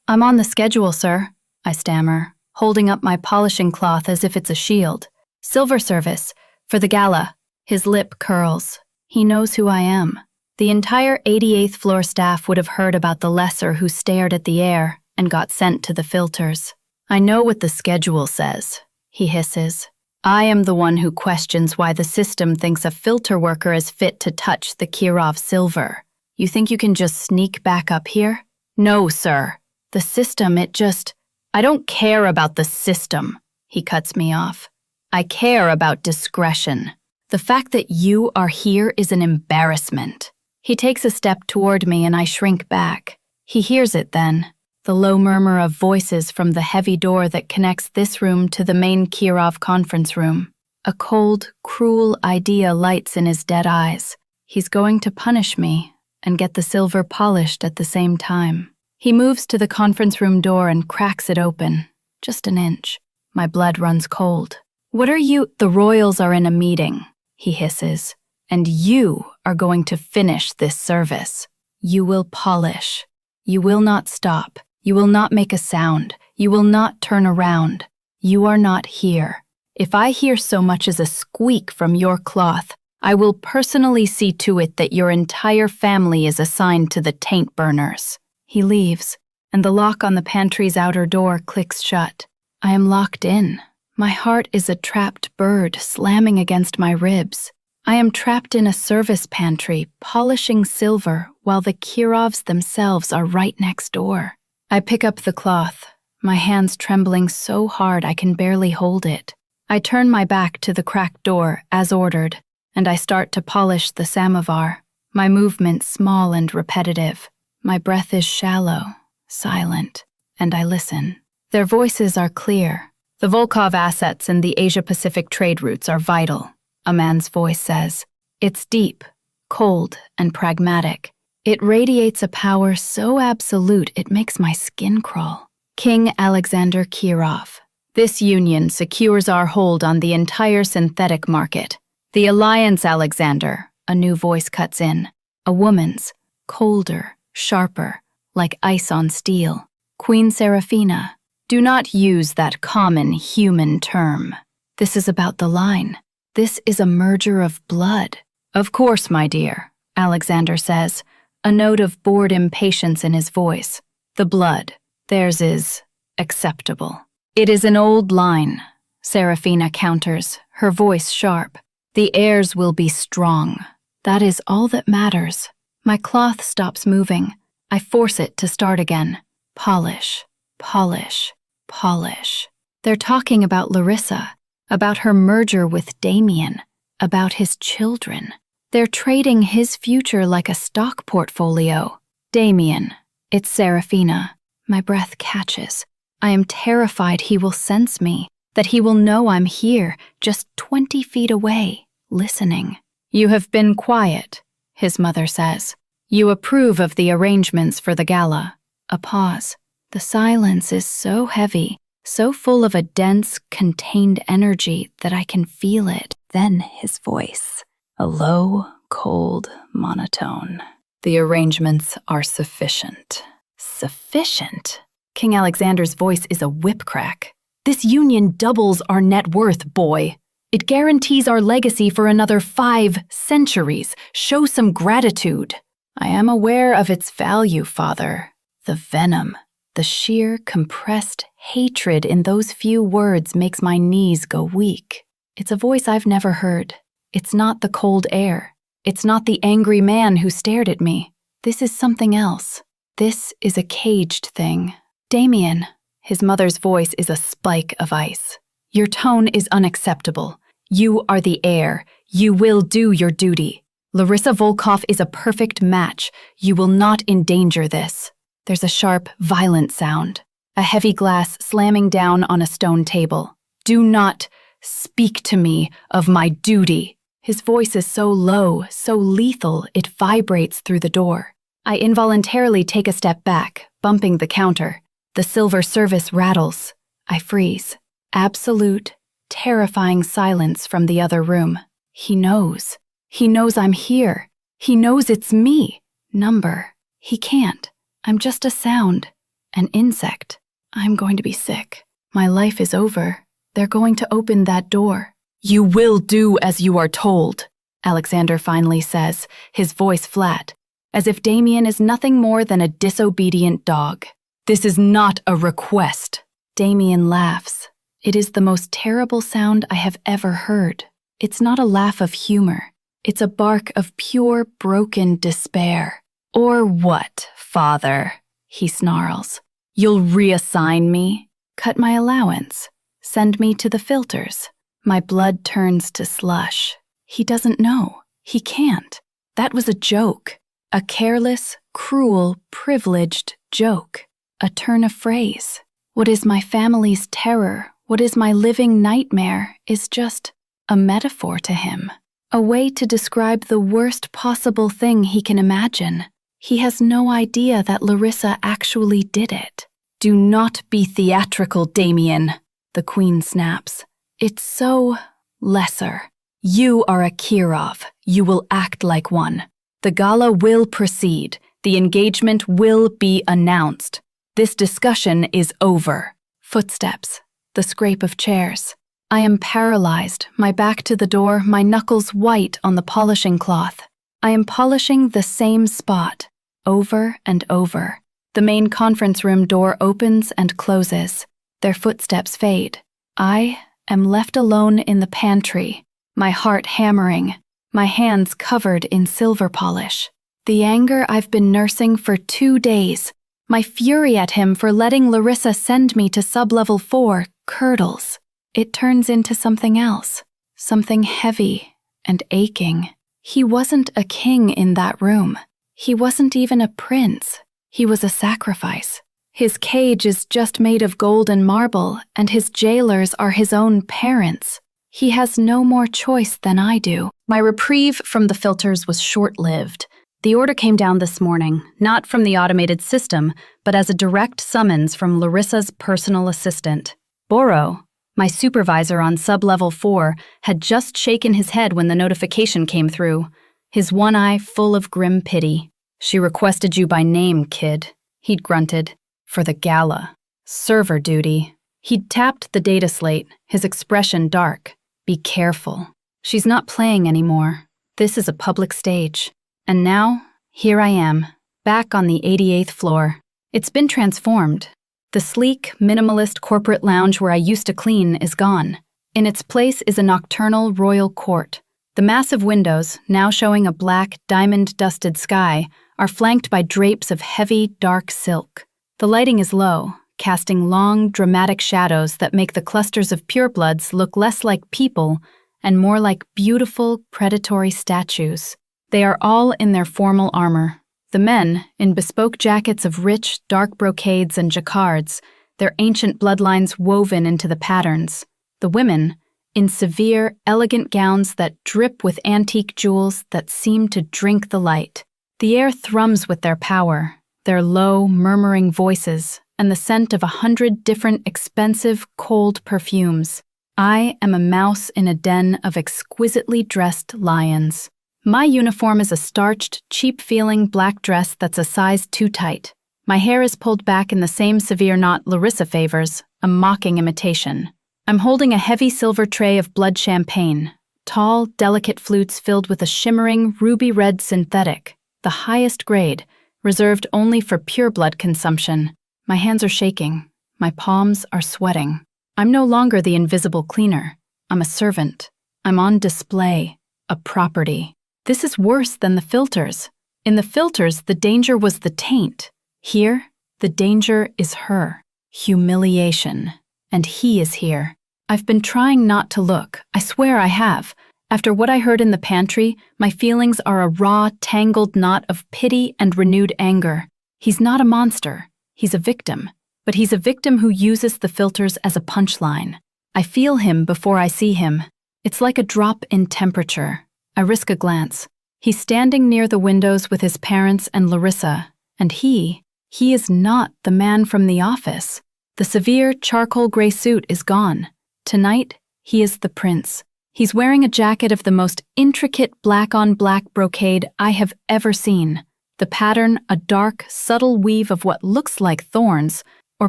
I'm on the schedule, sir, I stammer, holding up my polishing cloth as if it's a shield. Silver service, for the gala. His lip curls. He knows who I am. The entire 88th floor staff would have heard about the lesser who stared at the air and got sent to the filters. I know what the schedule says, he hisses. I am the one who questions why the system thinks a filter worker is fit to touch the Kirov silver. You think you can just sneak back up here? No, sir. The system, I don't care about the system, he cuts me off. I care about discretion. The fact that you are here is an embarrassment. He takes a step toward me and I shrink back. He hears it then, the low murmur of voices from the heavy door that connects this room to the main Kirov conference room. A cold, cruel idea lights in his dead eyes. He's going to punish me and get the silver polished at the same time. He moves to the conference room door and cracks it open, just an inch. My blood runs cold. What are you? The royals are in a meeting, he hisses, and you are going to finish this service. You will polish. You will not stop. You will not make a sound. You will not turn around. You are not here. If I hear so much as a squeak from your cloth, I will personally see to it that your entire family is assigned to the taint burners. He leaves, and the lock on the pantry's outer door clicks shut. I am locked in, My heart is a trapped bird slamming against my ribs. I am trapped in a service pantry, polishing silver while the Kirovs themselves are right next door. I pick up the cloth, my hands trembling so hard I can barely hold it. I turn my back to the cracked door, as ordered, and I start to polish the samovar, my movements small and repetitive. My breath is shallow, silent, and I listen. Their voices are clear. The Volkov assets and the Asia-Pacific trade routes are vital, a man's voice says. It's deep, cold, and pragmatic. It radiates a power so absolute it makes my skin crawl. King Alexander Kirov. This union secures our hold on the entire synthetic market. The Alliance, Alexander, a new voice cuts in. A woman's, colder, sharper, like ice on steel. Queen Seraphina. Do not use that common human term. This is about the line. This is a merger of blood. Of course, my dear, Alexander says, a note of bored impatience in his voice. The blood, theirs is acceptable. It is an old line, Seraphina counters, her voice sharp. The heirs will be strong. That is all that matters. My cloth stops moving. I force it to start again. Polish, polish, polish. They're talking about Larissa, about her merger with Damien, about his children. They're trading his future like a stock portfolio. Damien, it's Seraphina. My breath catches. I am terrified he will sense me, that he will know I'm here, just 20 feet away, listening. You have been quiet, his mother says. You approve of the arrangements for the gala. A pause. The silence is so heavy, so full of a dense, contained energy that I can feel it. Then his voice, a low, cold monotone. The arrangements are sufficient. Sufficient? King Alexander's voice is a whip crack. This union doubles our net worth, boy. It guarantees our legacy for another 5 centuries. Show some gratitude. I am aware of its value, father. The venom, the sheer, compressed hatred in those few words makes my knees go weak. It's a voice I've never heard. It's not the cold air. It's not the angry man who stared at me. This is something else. This is a caged thing. Damien, his mother's voice is a spike of ice. Your tone is unacceptable. You are the heir. You will do your duty. Larissa Volkov is a perfect match. You will not endanger this. There's a sharp, violent sound. A heavy glass slamming down on a stone table. Do not speak to me of my duty. His voice is so low, so lethal, it vibrates through the door. I involuntarily take a step back, bumping the counter. The silver service rattles. I freeze. Absolute, terrifying silence from the other room. He knows. He knows I'm here. He knows it's me. Number. He can't. I'm just a sound. An insect. I'm going to be sick. My life is over. They're going to open that door. You will do as you are told, Alexander finally says, his voice flat, as if Damien is nothing more than a disobedient dog. This is not a request. Damien laughs. It is the most terrible sound I have ever heard. It's not a laugh of humor. It's a bark of pure, broken despair. Or what, father? He snarls. You'll reassign me? Cut my allowance? Send me to the filters? My blood turns to slush. He doesn't know. He can't. That was a joke. A careless, cruel, privileged joke. A turn of phrase. What is my family's terror, what is my living nightmare, is just a metaphor to him. A way to describe the worst possible thing he can imagine. He has no idea that Larissa actually did it. Do not be theatrical, Damien, the queen snaps. It's so lesser. You are a Kirov. You will act like one. The gala will proceed. The engagement will be announced. This discussion is over. Footsteps. The scrape of chairs. I am paralyzed, my back to the door, my knuckles white on the polishing cloth. I am polishing the same spot, over and over. The main conference room door opens and closes. Their footsteps fade. I am left alone in the pantry, my heart hammering, my hands covered in silver polish. The anger I've been nursing for 2 days, my fury at him for letting Larissa send me to sublevel 4, curdles. It turns into something else, something heavy and aching. He wasn't a king in that room. He wasn't even a prince. He was a sacrifice. His cage is just made of gold and marble, and his jailers are his own parents. He has no more choice than I do. My reprieve from the filters was short-lived. The order came down this morning, not from the automated system, but as a direct summons from Larissa's personal assistant. Boro, my supervisor on sublevel 4, had just shaken his head when the notification came through, his one eye full of grim pity. "She requested you by name, kid," he'd grunted. "For the gala. Server duty." He'd tapped the data slate, his expression dark. "Be careful. She's not playing anymore. This is a public stage." And now, here I am, back on the 88th floor. It's been transformed. The sleek, minimalist corporate lounge where I used to clean is gone. In its place is a nocturnal royal court. The massive windows, now showing a black, diamond-dusted sky, are flanked by drapes of heavy, dark silk. The lighting is low, casting long, dramatic shadows that make the clusters of purebloods look less like people and more like beautiful, predatory statues. They are all in their formal armor. The men, in bespoke jackets of rich, dark brocades and jacquards, their ancient bloodlines woven into the patterns. The women, in severe, elegant gowns that drip with antique jewels that seem to drink the light. The air thrums with their power, their low, murmuring voices, and the scent of 100 different expensive, cold perfumes. I am a mouse in a den of exquisitely dressed lions. My uniform is a starched, cheap-feeling black dress that's a size too tight. My hair is pulled back in the same severe knot Larissa favors, a mocking imitation. I'm holding a heavy silver tray of blood champagne, tall, delicate flutes filled with a shimmering, ruby-red synthetic, the highest grade, reserved only for pureblood consumption. My hands are shaking. My palms are sweating. I'm no longer the invisible cleaner. I'm a servant. I'm on display, a property. This is worse than the filters. In the filters, the danger was the taint. Here, the danger is her. Humiliation. And he is here. I've been trying not to look. I swear I have. After what I heard in the pantry, my feelings are a raw, tangled knot of pity and renewed anger. He's not a monster. He's a victim. But he's a victim who uses the filters as a punchline. I feel him before I see him. It's like a drop in temperature. I risk a glance. He's standing near the windows with his parents and Larissa, and he is not the man from the office. The severe charcoal gray suit is gone. Tonight, he is the prince. He's wearing a jacket of the most intricate black-on-black brocade I have ever seen. The pattern, a dark, subtle weave of what looks like thorns, or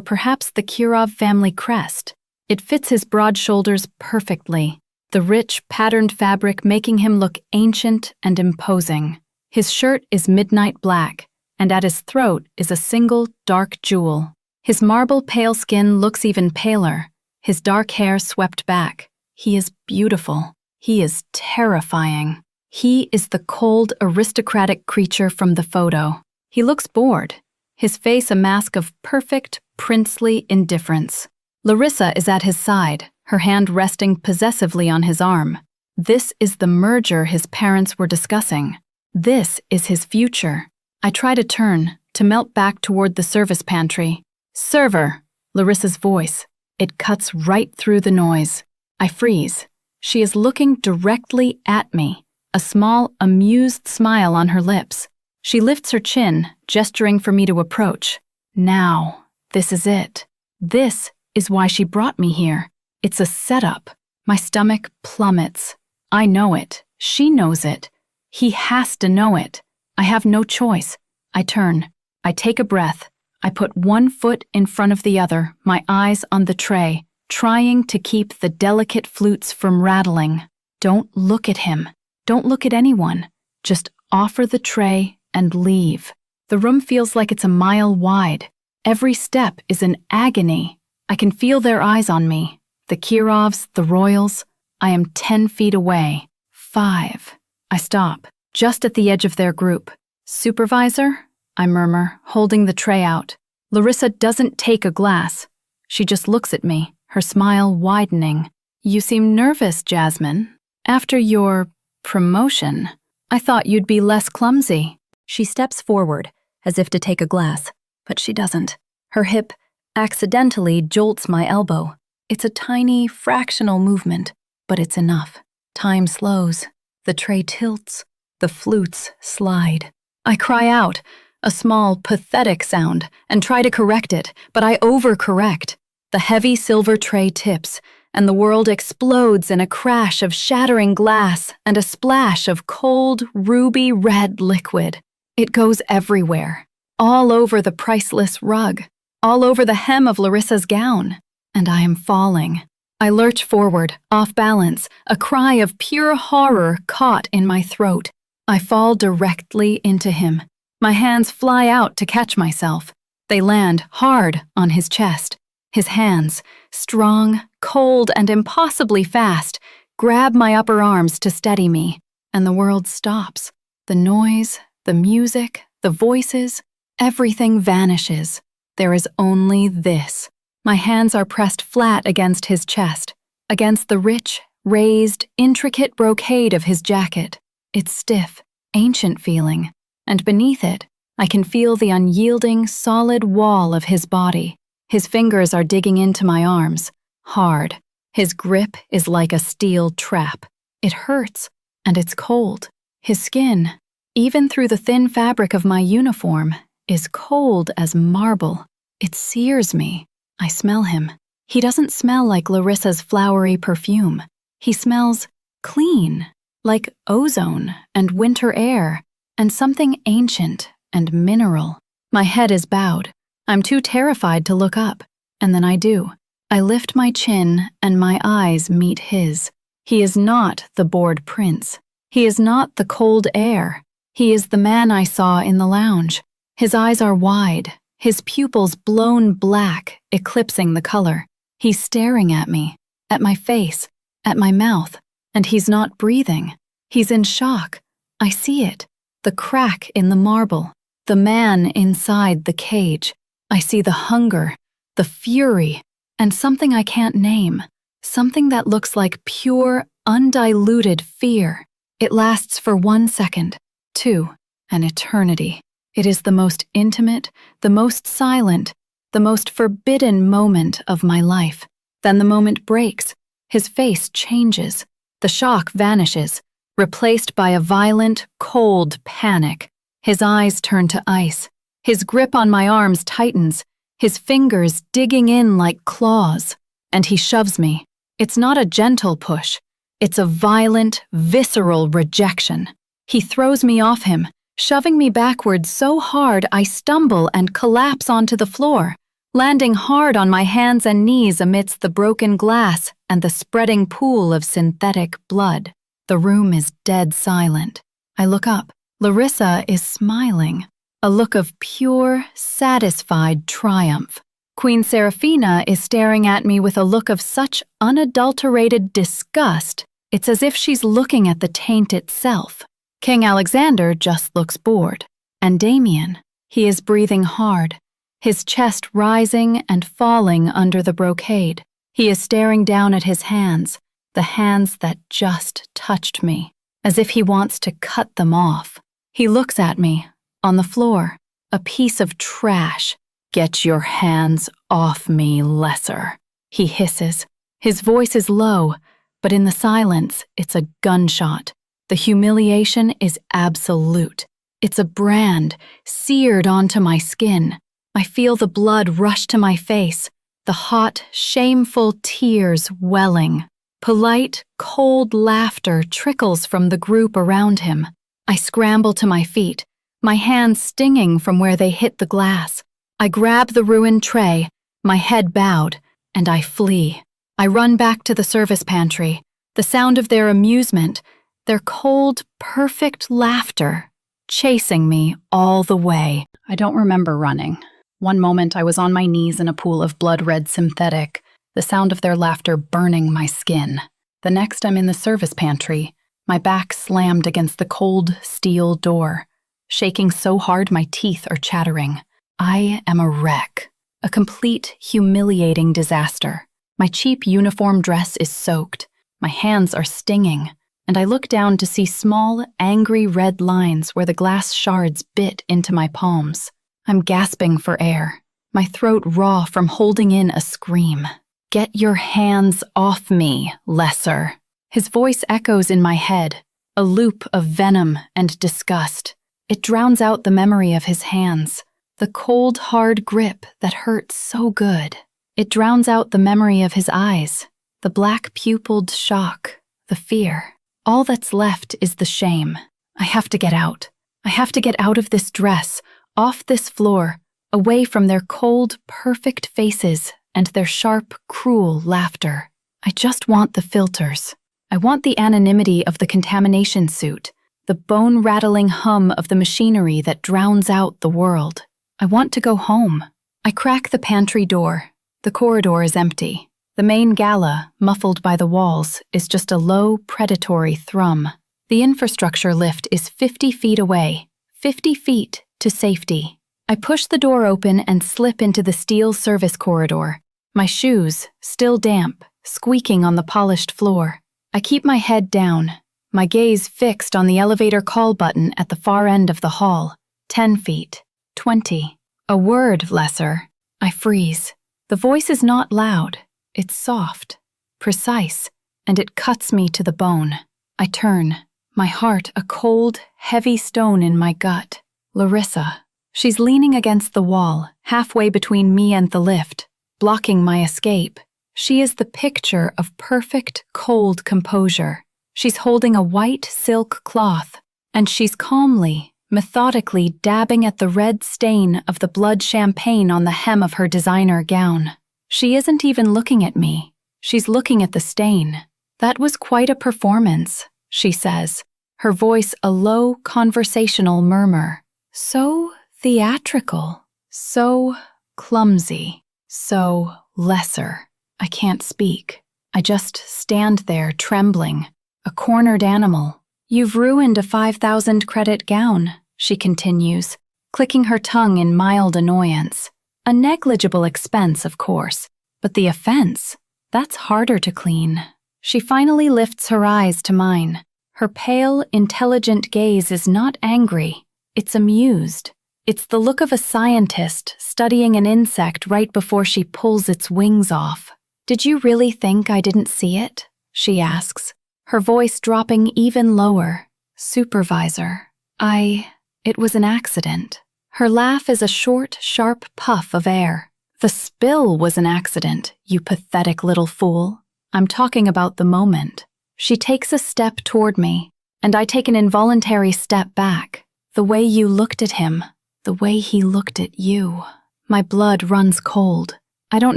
perhaps the Kirov family crest. It fits his broad shoulders perfectly, the rich, patterned fabric making him look ancient and imposing. His shirt is midnight black, and at his throat is a single dark jewel. His marble pale skin looks even paler, his dark hair swept back. He is beautiful. He is terrifying. He is the cold, aristocratic creature from the photo. He looks bored, his face a mask of perfect, princely indifference. Larissa is at his side, her hand resting possessively on his arm. This is the merger his parents were discussing. This is his future. I try to turn, to melt back toward the service pantry. "Server!" Larissa's voice. It cuts right through the noise. I freeze. She is looking directly at me, a small, amused smile on her lips. She lifts her chin, gesturing for me to approach. Now, this is it. This is why she brought me here. It's a setup. My stomach plummets. I know it. She knows it. He has to know it. I have no choice. I turn. I take a breath. I put one foot in front of the other, my eyes on the tray, trying to keep the delicate flutes from rattling. Don't look at him. Don't look at anyone. Just offer the tray and leave. The room feels like it's a mile wide. Every step is an agony. I can feel their eyes on me, The Kirovs, the royals. I am 10 feet away. 5. I stop, just at the edge of their group. Supervisor? I murmur, holding the tray out. Larissa doesn't take a glass. She just looks at me, her smile widening. You seem nervous, Jasmine. After your promotion, I thought you'd be less clumsy. She steps forward, as if to take a glass, but she doesn't. Her hip accidentally jolts my elbow. It's a tiny, fractional movement, but it's enough. Time slows. The tray tilts. The flutes slide. I cry out, a small, pathetic sound, and try to correct it, but I overcorrect. The heavy silver tray tips, and the world explodes in a crash of shattering glass and a splash of cold, ruby red liquid. It goes everywhere, all over the priceless rug, all over the hem of Larissa's gown, and I am falling. I lurch forward, off balance, a cry of pure horror caught in my throat. I fall directly into him. My hands fly out to catch myself. They land hard on his chest. His hands, strong, cold, and impossibly fast, grab my upper arms to steady me, and the world stops. The noise, the music, the voices, everything vanishes. There is only this. My hands are pressed flat against his chest, against the rich, raised, intricate brocade of his jacket. It's stiff, ancient feeling, and beneath it, I can feel the unyielding, solid wall of his body. His fingers are digging into my arms, hard. His grip is like a steel trap. It hurts, and it's cold. His skin, even through the thin fabric of my uniform, is cold as marble. It sears me. I smell him. He doesn't smell like Larissa's flowery perfume. He smells clean, like ozone and winter air, and something ancient and mineral. My head is bowed. I'm too terrified to look up, and then I do. I lift my chin, and my eyes meet his. He is not the bored prince. He is not the cold air. He is the man I saw in the lounge. His eyes are wide, his pupils blown black, eclipsing the color. He's staring at me, at my face, at my mouth, and he's not breathing. He's in shock. I see it. The crack in the marble. The man inside the cage. I see the hunger, the fury, and something I can't name. Something that looks like pure, undiluted fear. It lasts for 1 second, 2, an eternity. It is the most intimate, the most silent, the most forbidden moment of my life. Then the moment breaks. His face changes. The shock vanishes, replaced by a violent, cold panic. His eyes turn to ice. His grip on my arms tightens, his fingers digging in like claws, and he shoves me. It's not a gentle push. It's a violent, visceral rejection. He throws me off him, shoving me backward so hard I stumble and collapse onto the floor, landing hard on my hands and knees amidst the broken glass and the spreading pool of synthetic blood. The room is dead silent. I look up. Larissa is smiling, a look of pure, satisfied triumph. Queen Seraphina is staring at me with a look of such unadulterated disgust, it's as if she's looking at the taint itself. King Alexander just looks bored. And Damien, he is breathing hard, his chest rising and falling under the brocade. He is staring down at his hands, the hands that just touched me, as if he wants to cut them off. He looks at me, on the floor, a piece of trash. "Get your hands off me, lesser," he hisses. His voice is low, but in the silence, it's a gunshot. The humiliation is absolute. It's a brand seared onto my skin. I feel the blood rush to my face, the hot, shameful tears welling. Polite, cold laughter trickles from the group around him. I scramble to my feet, my hands stinging from where they hit the glass. I grab the ruined tray, my head bowed, and I flee. I run back to the service pantry, the sound of their amusement, their cold, perfect laughter, chasing me all the way. I don't remember running. One moment I was on my knees in a pool of blood-red synthetic, the sound of their laughter burning my skin. The next I'm in the service pantry, my back slammed against the cold steel door, shaking so hard my teeth are chattering. I am a wreck, a complete, humiliating disaster. My cheap uniform dress is soaked, my hands are stinging, and I look down to see small, angry red lines where the glass shards bit into my palms. I'm gasping for air, my throat raw from holding in a scream. "Get your hands off me, lesser." His voice echoes in my head, a loop of venom and disgust. It drowns out the memory of his hands, the cold, hard grip that hurt so good. It drowns out the memory of his eyes, the black-pupilled shock, the fear. All that's left is the shame. I have to get out. I have to get out of this dress, off this floor, away from their cold, perfect faces and their sharp, cruel laughter. I just want the filters. I want the anonymity of the contamination suit, the bone-rattling hum of the machinery that drowns out the world. I want to go home. I crack the pantry door. The corridor is empty. The main gala, muffled by the walls, is just a low, predatory thrum. The infrastructure lift is 50 feet away, 50 feet to safety. I push the door open and slip into the steel service corridor, my shoes, still damp, squeaking on the polished floor. I keep my head down, my gaze fixed on the elevator call button at the far end of the hall. 10 feet, 20. A word, lesser. I freeze. The voice is not loud. It's soft, precise, and it cuts me to the bone. I turn, my heart a cold, heavy stone in my gut. Larissa. She's leaning against the wall, halfway between me and the lift, blocking my escape. She is the picture of perfect, cold composure. She's holding a white silk cloth, and she's calmly, methodically dabbing at the red stain of the blood champagne on the hem of her designer gown. She isn't even looking at me. She's looking at the stain. "That was quite a performance," she says, her voice a low, conversational murmur. "So theatrical, so clumsy, so lesser." I can't speak. I just stand there trembling, a cornered animal. "You've ruined a 5,000 credit gown," she continues, clicking her tongue in mild annoyance. A negligible expense, of course, but the offense, that's harder to clean. She finally lifts her eyes to mine. Her pale, intelligent gaze is not angry. It's amused. It's the look of a scientist studying an insect right before she pulls its wings off. "Did you really think I didn't see it?" she asks, her voice dropping even lower. "Supervisor, it was an accident." Her laugh is a short, sharp puff of air. "The spill was an accident, you pathetic little fool. I'm talking about the moment." She takes a step toward me, and I take an involuntary step back. "The way you looked at him, the way he looked at you." My blood runs cold. "I don't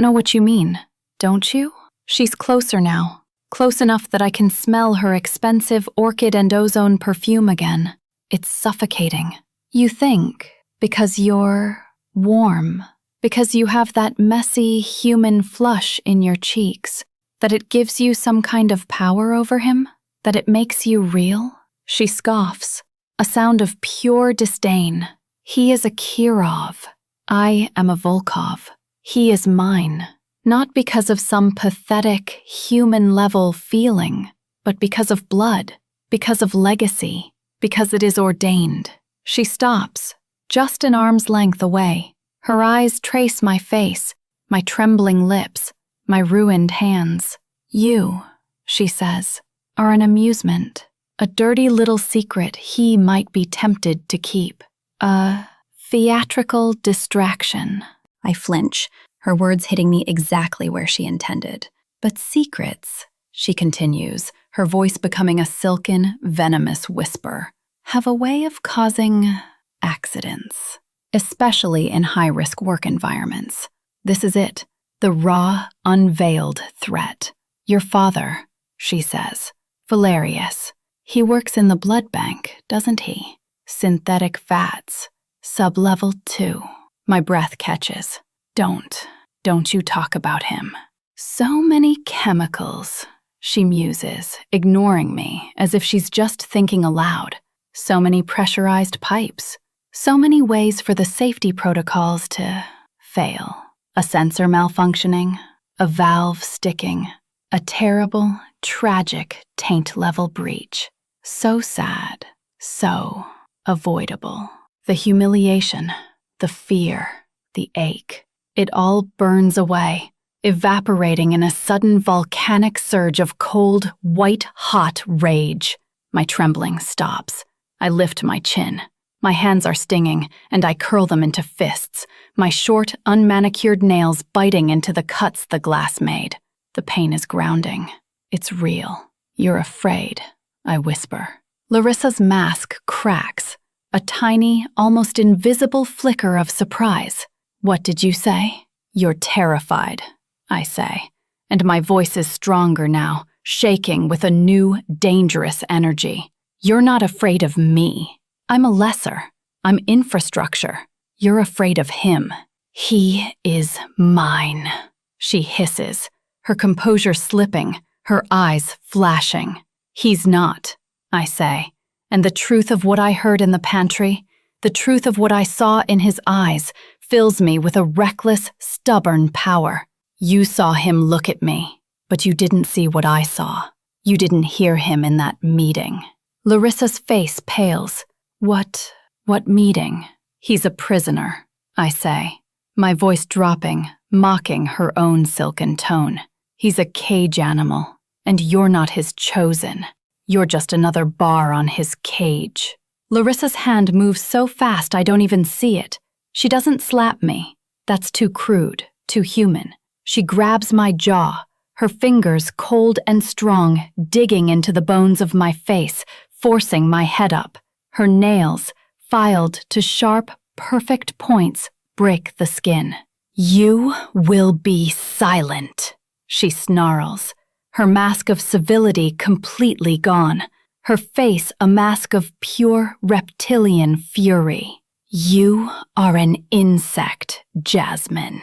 know what you mean. Don't you?" She's closer now, close enough that I can smell her expensive orchid and ozone perfume again. It's suffocating. "You think, because you're warm, because you have that messy human flush in your cheeks, that it gives you some kind of power over him? That it makes you real?" She scoffs, a sound of pure disdain. "He is a Kirov. I am a Volkov. He is mine. Not because of some pathetic, human-level feeling, but because of blood, because of legacy, because it is ordained." She stops, just an arm's length away. Her eyes trace my face, my trembling lips, my ruined hands. "You," she says, "are an amusement, a dirty little secret he might be tempted to keep. A theatrical distraction." I flinch, her words hitting me exactly where she intended. "But secrets," she continues, her voice becoming a silken, venomous whisper, "have a way of causing accidents, especially in high-risk work environments. This is it, the raw, unveiled threat. Your father," she says, "Valerius, he works in the blood bank, doesn't he? Synthetic fats, sub-level 2. My breath catches. Don't you talk about him." So many chemicals, she muses, ignoring me as if she's just thinking aloud. So many pressurized pipes. So many ways for the safety protocols to fail. A sensor malfunctioning, a valve sticking, a terrible, tragic taint-level breach. So sad, so avoidable. The humiliation, the fear, the ache. It all burns away, evaporating in a sudden volcanic surge of cold, white-hot rage. My trembling stops. I lift my chin. My hands are stinging, and I curl them into fists, my short, unmanicured nails biting into the cuts the glass made. The pain is grounding. It's real. You're afraid, I whisper. Larissa's mask cracks, a tiny, almost invisible flicker of surprise. What did you say? You're terrified, I say, and my voice is stronger now, shaking with a new, dangerous energy. You're not afraid of me. I'm a lesser. I'm infrastructure. You're afraid of him. He is mine, she hisses, her composure slipping, her eyes flashing. He's not, I say, and the truth of what I heard in the pantry, the truth of what I saw in his eyes, fills me with a reckless, stubborn power. You saw him look at me, but you didn't see what I saw. You didn't hear him in that meeting. Larissa's face pales. What meeting? He's a prisoner, I say, my voice dropping, mocking her own silken tone. He's a cage animal, and you're not his chosen. You're just another bar on his cage. Larissa's hand moves so fast I don't even see it. She doesn't slap me. That's too crude, too human. She grabs my jaw, her fingers cold and strong, digging into the bones of my face, forcing my head up. Her nails, filed to sharp, perfect points, break the skin. You will be silent, she snarls, her mask of civility completely gone, her face a mask of pure reptilian fury. You are an insect, Jasmine,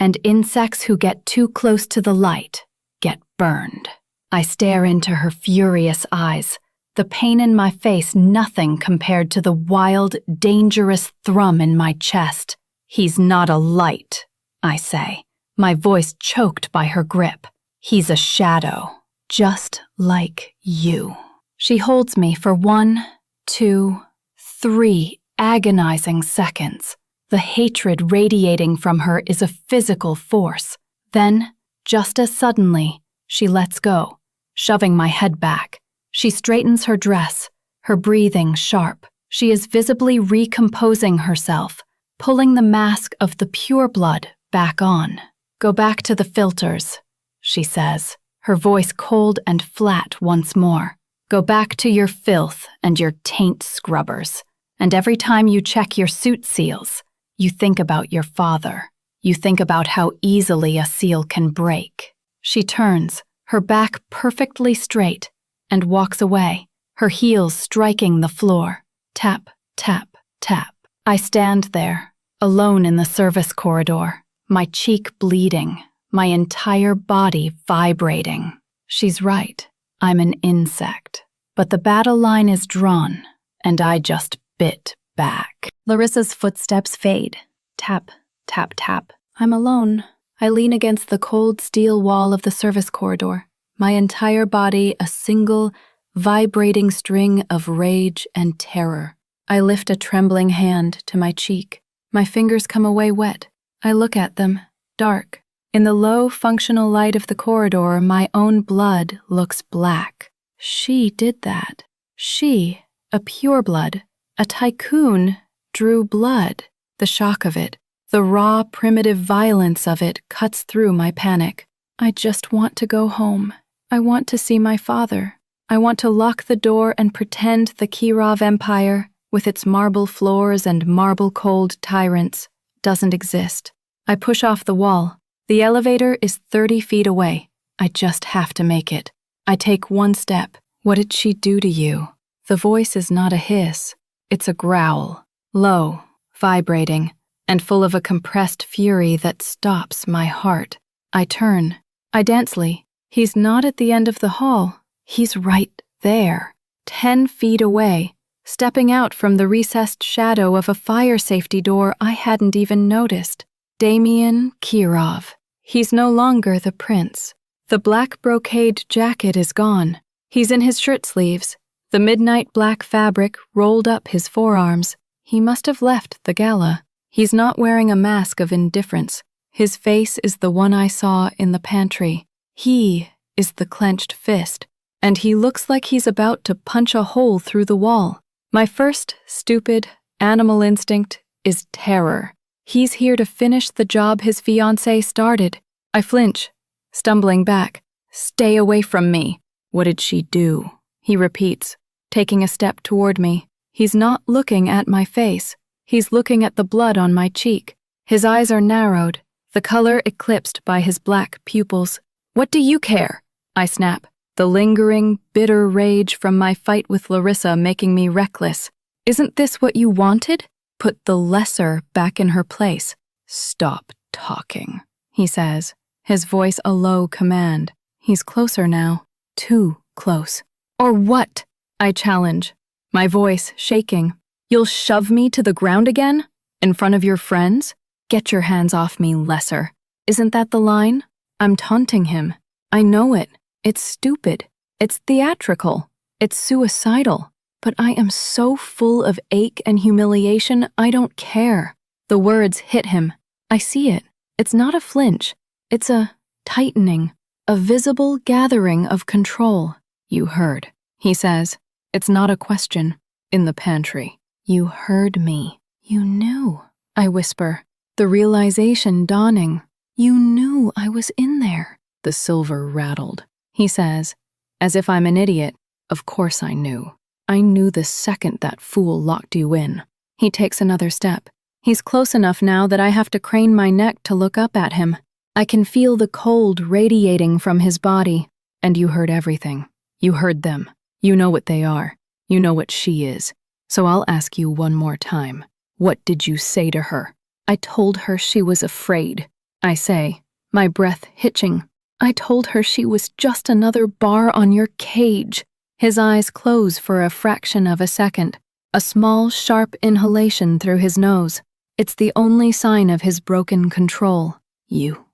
and insects who get too close to the light get burned. I stare into her furious eyes, the pain in my face nothing compared to the wild, dangerous thrum in my chest. He's not a light, I say, my voice choked by her grip. He's a shadow, just like you. She holds me for 1, 2, 3 agonizing seconds. The hatred radiating from her is a physical force. Then, just as suddenly, she lets go, shoving my head back. She straightens her dress, her breathing sharp. She is visibly recomposing herself, pulling the mask of the pureblood back on. Go back to the filters, she says, her voice cold and flat once more. Go back to your filth and your taint scrubbers. And every time you check your suit seals, you think about your father. You think about how easily a seal can break. She turns, her back perfectly straight, and walks away, her heels striking the floor. Tap, tap, tap. I stand there, alone in the service corridor, my cheek bleeding, my entire body vibrating. She's right. I'm an insect. But the battle line is drawn, and I just bit back. Larissa's footsteps fade. Tap, tap, tap. I'm alone. I lean against the cold steel wall of the service corridor, my entire body a single, vibrating string of rage and terror. I lift a trembling hand to my cheek. My fingers come away wet. I look at them, dark. In the low, functional light of the corridor, my own blood looks black. She did that. She, a pureblood, a tycoon, drew blood. The shock of it, the raw, primitive violence of it cuts through my panic. I just want to go home. I want to see my father. I want to lock the door and pretend the Kirov Empire, with its marble floors and marble-cold tyrants, doesn't exist. I push off the wall. The elevator is 30 feet away. I just have to make it. I take one step. What did she do to you? The voice is not a hiss. It's a growl, low, vibrating, and full of a compressed fury that stops my heart. I turn. I densely. He's not at the end of the hall. He's right there, 10 feet away, stepping out from the recessed shadow of a fire safety door I hadn't even noticed. Damien Kirov. He's no longer the prince. The black brocade jacket is gone. He's in his shirt sleeves, the midnight black fabric rolled up his forearms. He must have left the gala. He's not wearing a mask of indifference. His face is the one I saw in the pantry. He is the clenched fist, and he looks like he's about to punch a hole through the wall. My first stupid animal instinct is terror. He's here to finish the job his fiancée started. I flinch, stumbling back. Stay away from me. What did she do? He repeats, taking a step toward me. He's not looking at my face. He's looking at the blood on my cheek. His eyes are narrowed, the color eclipsed by his black pupils. What do you care? I snap, the lingering, bitter rage from my fight with Larissa making me reckless. Isn't this what you wanted? Put the lesser back in her place. Stop talking, he says, his voice a low command. He's closer now, too close. Or what? I challenge, my voice shaking. You'll shove me to the ground again? In front of your friends? Get your hands off me, lesser. Isn't that the line? I'm taunting him. I know it. It's stupid. It's theatrical. It's suicidal. But I am so full of ache and humiliation, I don't care. The words hit him. I see it. It's not a flinch. It's a tightening, a visible gathering of control. You heard, he says. It's not a question. In the pantry. You heard me. You knew, I whisper, the realization dawning. You knew I was in there. The silver rattled, he says, as if I'm an idiot. Of course I knew. I knew the second that fool locked you in. He takes another step. He's close enough now that I have to crane my neck to look up at him. I can feel the cold radiating from his body. And you heard everything. You heard them. You know what they are. You know what she is. So I'll ask you one more time. What did you say to her? I told her she was afraid. I say, my breath hitching. I told her she was just another bar on your cage. His eyes close for a fraction of a second. A small, sharp inhalation through his nose. It's the only sign of his broken control. You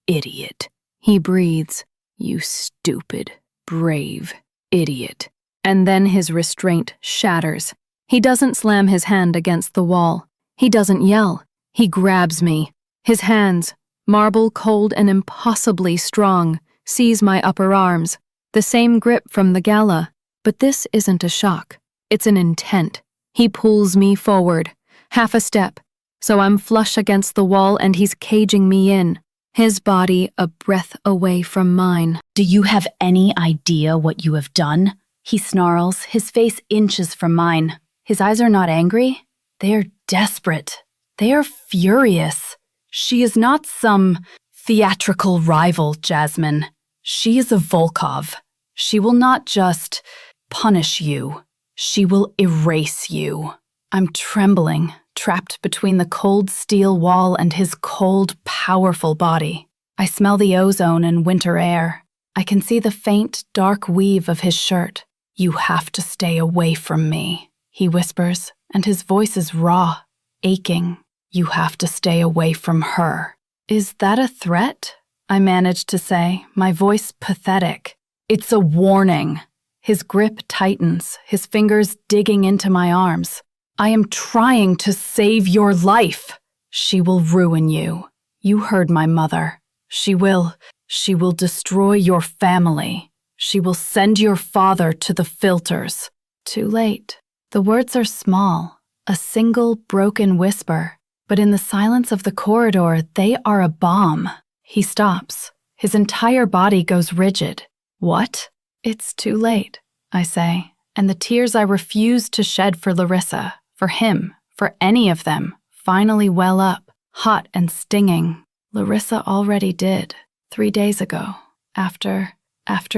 idiot. He breathes. You stupid, brave idiot. And then his restraint shatters. He doesn't slam his hand against the wall. He doesn't yell. He grabs me. His hands, marble cold and impossibly strong, seize my upper arms. The same grip from the gala. But this isn't a shock. It's an intent. He pulls me forward, half a step, so I'm flush against the wall and he's caging me in. His body a breath away from mine. Do you have any idea what you have done? He snarls, his face inches from mine. His eyes are not angry. They are desperate. They are furious. She is not some theatrical rival, Jasmine. She is a Volkov. She will not just punish you. She will erase you. I'm trembling, trapped between the cold steel wall and his cold, powerful body. I smell the ozone and winter air. I can see the faint, dark weave of his shirt. You have to stay away from me, he whispers, and his voice is raw, aching. You have to stay away from her. Is that a threat? I manage to say, my voice pathetic. It's a warning. His grip tightens, his fingers digging into my arms. I am trying to save your life. She will ruin you. You heard my mother. She will destroy your family. She will send your father to the filters. Too late. The words are small, a single broken whisper, but in the silence of the corridor, they are a bomb. He stops. His entire body goes rigid. What? It's too late, I say, and the tears I refuse to shed for Larissa, for him, for any of them, finally well up, hot and stinging. Larissa already did, 3 days ago, after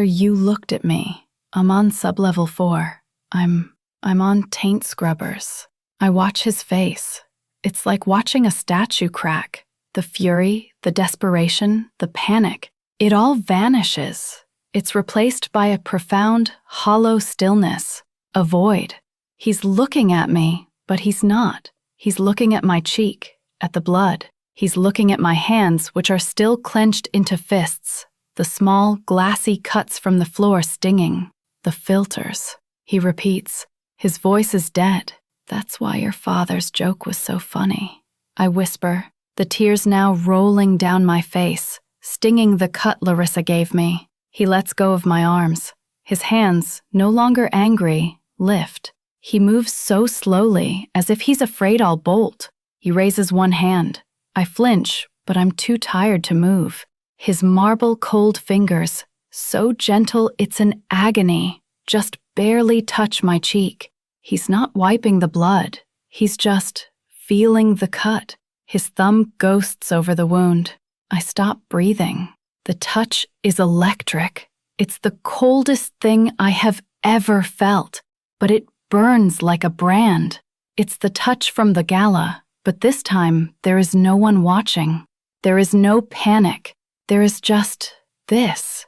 you looked at me. I'm on sublevel 4. I'm on taint scrubbers. I watch his face. It's like watching a statue crack. The fury, the desperation, the panic. It all vanishes. It's replaced by a profound, hollow stillness, a void. He's looking at me, but he's not. He's looking at my cheek, at the blood. He's looking at my hands, which are still clenched into fists, the small, glassy cuts from the floor stinging. The filters. He repeats. His voice is dead. That's why your father's joke was so funny. I whisper, the tears now rolling down my face, stinging the cut Larissa gave me. He lets go of my arms. His hands, no longer angry, lift. He moves so slowly, as if he's afraid I'll bolt. He raises one hand. I flinch, but I'm too tired to move. His marble cold fingers, so gentle it's an agony, just barely touch my cheek. He's not wiping the blood. He's just feeling the cut. His thumb ghosts over the wound. I stop breathing. The touch is electric. It's the coldest thing I have ever felt, but it burns like a brand. It's the touch from the gala, but this time there is no one watching. There is no panic. There is just this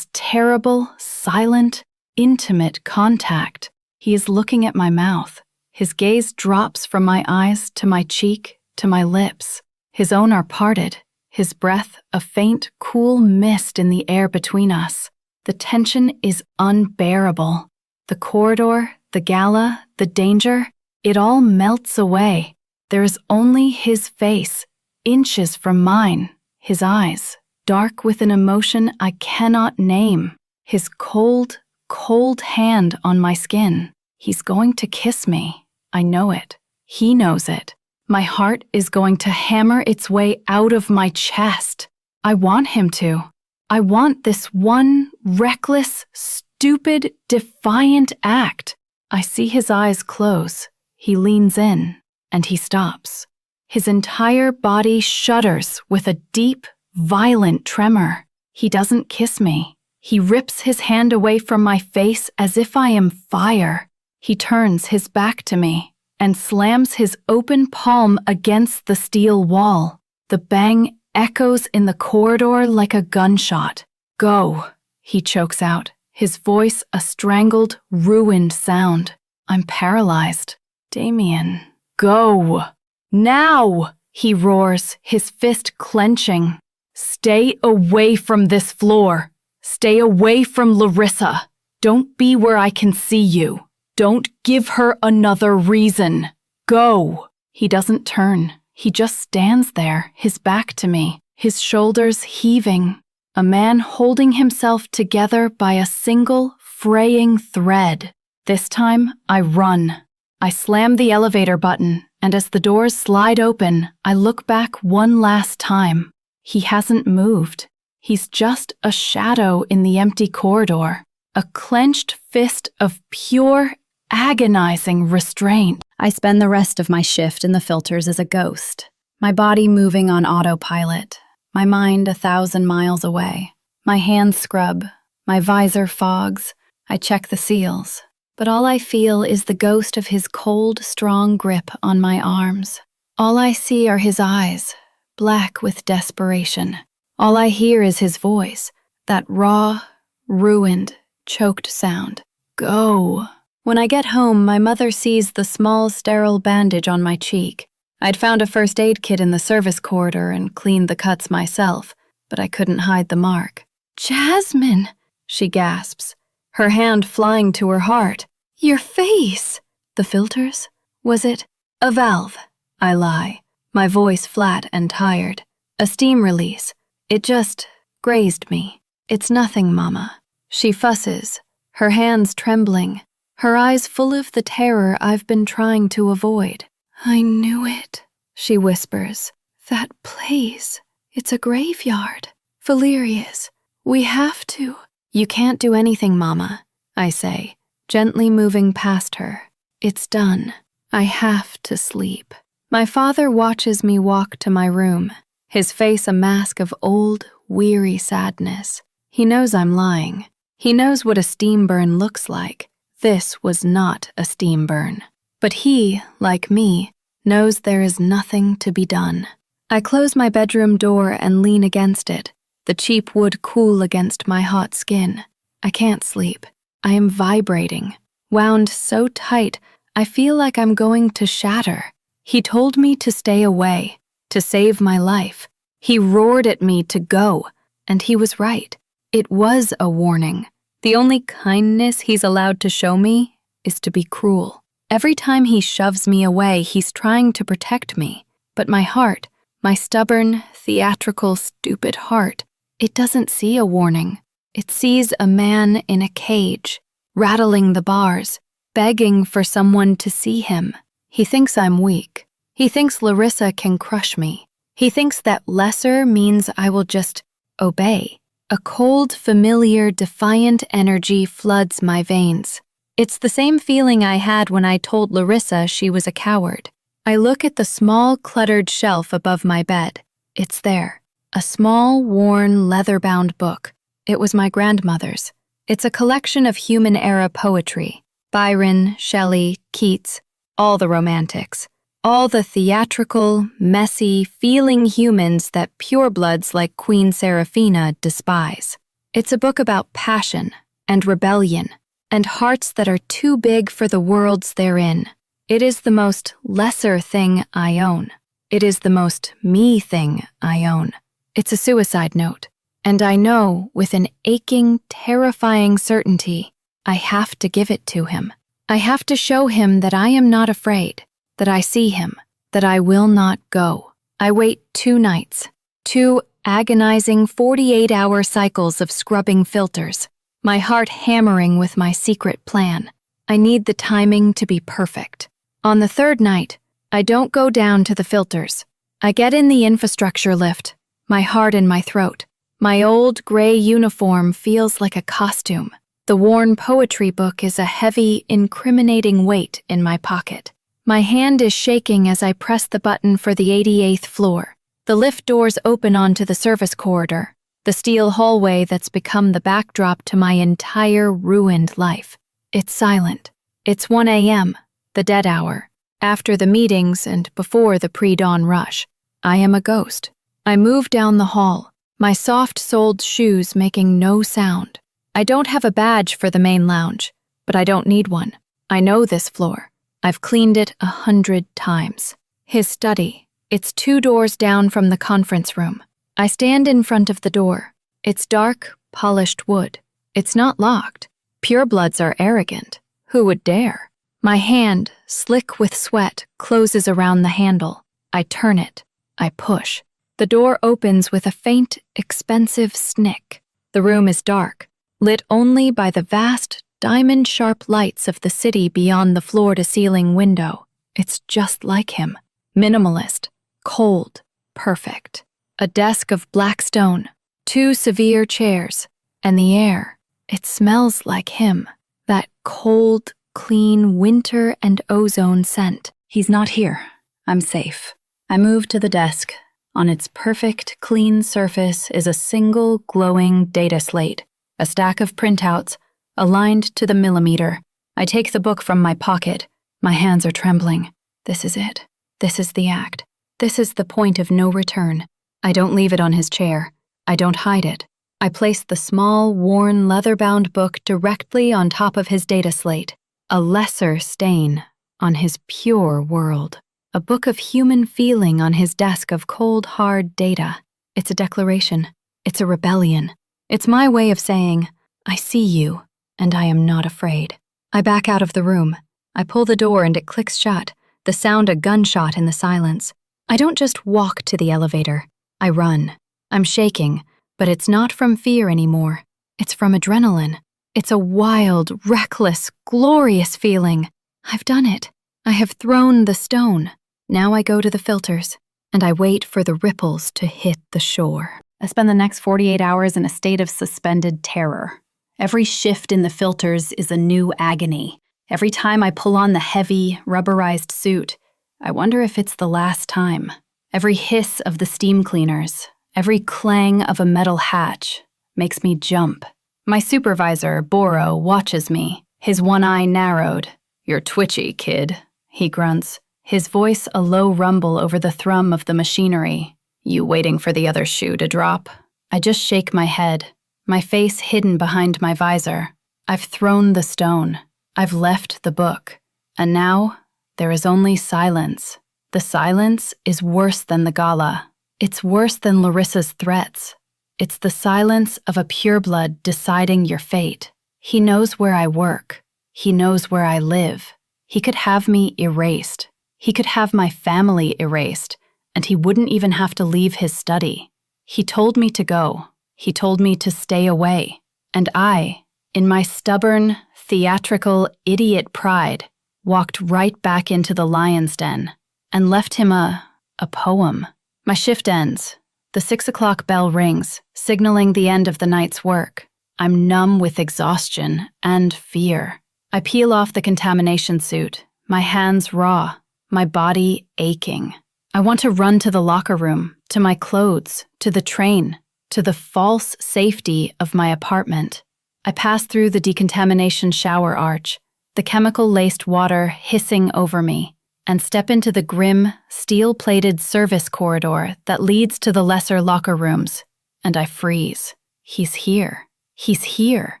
terrible, silent, intimate contact. He is looking at my mouth. His gaze drops from my eyes to my cheek to my lips. His own are parted. His breath a faint, cool mist in the air between us. The tension is unbearable. The corridor, the gala, the danger, it all melts away. There is only his face, inches from mine, his eyes, dark with an emotion I cannot name, his cold, cold hand on my skin. He's going to kiss me. I know it. He knows it. My heart is going to hammer its way out of my chest. I want him to. I want this one reckless, stupid, defiant act. I see his eyes close. He leans in, and he stops. His entire body shudders with a deep, violent tremor. He doesn't kiss me. He rips his hand away from my face as if I am fire. He turns his back to me and slams his open palm against the steel wall. The bang echoes in the corridor like a gunshot. Go, he chokes out, his voice a strangled, ruined sound. I'm paralyzed. Damien, go. Now, he roars, his fist clenching. Stay away from this floor. Stay away from Larissa. Don't be where I can see you. Don't give her another reason. Go. He doesn't turn. He just stands there, his back to me, his shoulders heaving. A man holding himself together by a single, fraying thread. This time, I run. I slam the elevator button, and as the doors slide open, I look back one last time. He hasn't moved. He's just a shadow in the empty corridor, a clenched fist of pure, agonizing restraint. I spend the rest of my shift in the filters as a ghost, my body moving on autopilot, my mind 1,000 miles away. My hands scrub, my visor fogs, I check the seals, but all I feel is the ghost of his cold, strong grip on my arms. All I see are his eyes, black with desperation. All I hear is his voice, that raw, ruined, choked sound. Go. When I get home, my mother sees the small, sterile bandage on my cheek. I'd found a first aid kit in the service corridor and cleaned the cuts myself, but I couldn't hide the mark. Jasmine, she gasps, her hand flying to her heart. Your face. The filters? Was it? A valve. I lie, my voice flat and tired. A steam release. It just grazed me. It's nothing, Mama. She fusses, her hands trembling, her eyes full of the terror I've been trying to avoid. I knew it, she whispers. That place. It's a graveyard. Valerius. We have to. You can't do anything, Mama, I say, gently moving past her. It's done. I have to sleep. My father watches me walk to my room, his face a mask of old, weary sadness. He knows I'm lying. He knows what a steam burn looks like. This was not a steam burn. But he, like me, knows there is nothing to be done. I close my bedroom door and lean against it, The cheap wood cool against my hot skin. I can't sleep. I am vibrating, wound so tight, I feel like I'm going to shatter. He told me to stay away, to save my life. He roared at me to go, and he was right. It was a warning. The only kindness he's allowed to show me is to be cruel. Every time he shoves me away, he's trying to protect me. But my heart, my stubborn, theatrical, stupid heart, it doesn't see a warning. It sees a man in a cage, rattling the bars, begging for someone to see him. He thinks I'm weak. He thinks Larissa can crush me. He thinks that lesser means I will just obey. A cold, familiar, defiant energy floods my veins. It's the same feeling I had when I told Larissa she was a coward. I look at the small, cluttered shelf above my bed. It's there. A small, worn, leather-bound book. It was my grandmother's. It's a collection of human-era poetry. Byron, Shelley, Keats, all the romantics. All the theatrical, messy, feeling humans that purebloods like Queen Seraphina despise. It's a book about passion and rebellion and hearts that are too big for the worlds they're in. It is the most lesser thing I own. It is the most me thing I own. It's a suicide note. And I know, with an aching, terrifying certainty, I have to give it to him. I have to show him that I am not afraid, that I see him, that I will not go. I wait 2 nights, 2 agonizing 48-hour cycles of scrubbing filters, my heart hammering with my secret plan. I need the timing to be perfect. On the 3rd night, I don't go down to the filters. I get in the infrastructure lift, my heart in my throat. My old gray uniform feels like a costume. The worn poetry book is a heavy, incriminating weight in my pocket. My hand is shaking as I press the button for the 88th floor. The lift doors open onto the service corridor, the steel hallway that's become the backdrop to my entire ruined life. It's silent. It's 1 a.m., the dead hour, after the meetings and before the pre-dawn rush. I am a ghost. I move down the hall, my soft-soled shoes making no sound. I don't have a badge for the main lounge, but I don't need one. I know this floor. I've cleaned it 100 times. His study. It's 2 doors down from the conference room. I stand in front of the door. It's dark, polished wood. It's not locked. Purebloods are arrogant. Who would dare? My hand, slick with sweat, closes around the handle. I turn it. I push. The door opens with a faint, expensive snick. The room is dark, lit only by the vast, diamond-sharp lights of the city beyond the floor-to-ceiling window. It's just like him. Minimalist, cold, perfect. A desk of black stone, 2 severe chairs, and the air. It smells like him. That cold, clean winter and ozone scent. He's not here. I'm safe. I move to the desk. On its perfect, clean surface is a single, glowing data slate, a stack of printouts, aligned to the millimeter. I take the book from my pocket. My hands are trembling. This is it. This is the act. This is the point of no return. I don't leave it on his chair. I don't hide it. I place the small, worn, leather-bound book directly on top of his data slate, a lesser stain on his pure world. A book of human feeling on his desk of cold, hard data. It's a declaration. It's a rebellion. It's my way of saying, I see you, and I am not afraid. I back out of the room. I pull the door and it clicks shut, the sound a gunshot in the silence. I don't just walk to the elevator. I run. I'm shaking, but it's not from fear anymore. It's from adrenaline. It's a wild, reckless, glorious feeling. I've done it. I have thrown the stone. Now I go to the filters, and I wait for the ripples to hit the shore. I spend the next 48 hours in a state of suspended terror. Every shift in the filters is a new agony. Every time I pull on the heavy, rubberized suit, I wonder if it's the last time. Every hiss of the steam cleaners, every clang of a metal hatch makes me jump. My supervisor, Boro, watches me, his one eye narrowed. "You're twitchy, kid," he grunts, his voice a low rumble over the thrum of the machinery. "You waiting for the other shoe to drop?" I just shake my head, my face hidden behind my visor. I've thrown the stone. I've left the book. And now, there is only silence. The silence is worse than the gala. It's worse than Larissa's threats. It's the silence of a pureblood deciding your fate. He knows where I work. He knows where I live. He could have me erased. He could have my family erased, and he wouldn't even have to leave his study. He told me to go. He told me to stay away. And I, in my stubborn, theatrical, idiot pride, walked right back into the lion's den and left him a poem. My shift ends. The 6 o'clock bell rings, signaling the end of the night's work. I'm numb with exhaustion and fear. I peel off the contamination suit, my hands raw, my body aching. I want to run to the locker room, to my clothes, to the train, to the false safety of my apartment. I pass through the decontamination shower arch, the chemical-laced water hissing over me, and step into the grim, steel-plated service corridor that leads to the lesser locker rooms, and I freeze. He's here. He's here.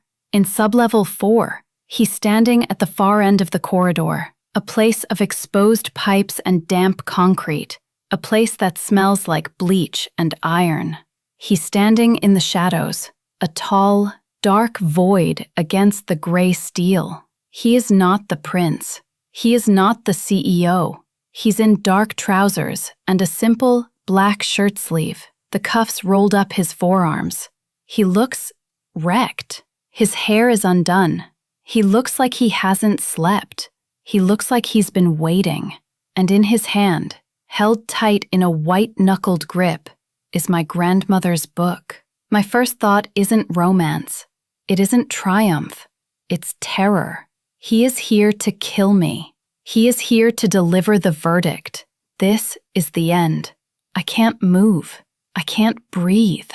In sublevel 4. He's standing at the far end of the corridor, a place of exposed pipes and damp concrete, a place that smells like bleach and iron. He's standing in the shadows, a tall, dark void against the gray steel. He is not the prince. He is not the CEO. He's in dark trousers and a simple black shirt sleeve, the cuffs rolled up his forearms. He looks wrecked. His hair is undone. He looks like he hasn't slept. He looks like he's been waiting. And in his hand, held tight in a white-knuckled grip, is my grandmother's book. My first thought isn't romance. It isn't triumph. It's terror. He is here to kill me. He is here to deliver the verdict. This is the end. I can't move. I can't breathe.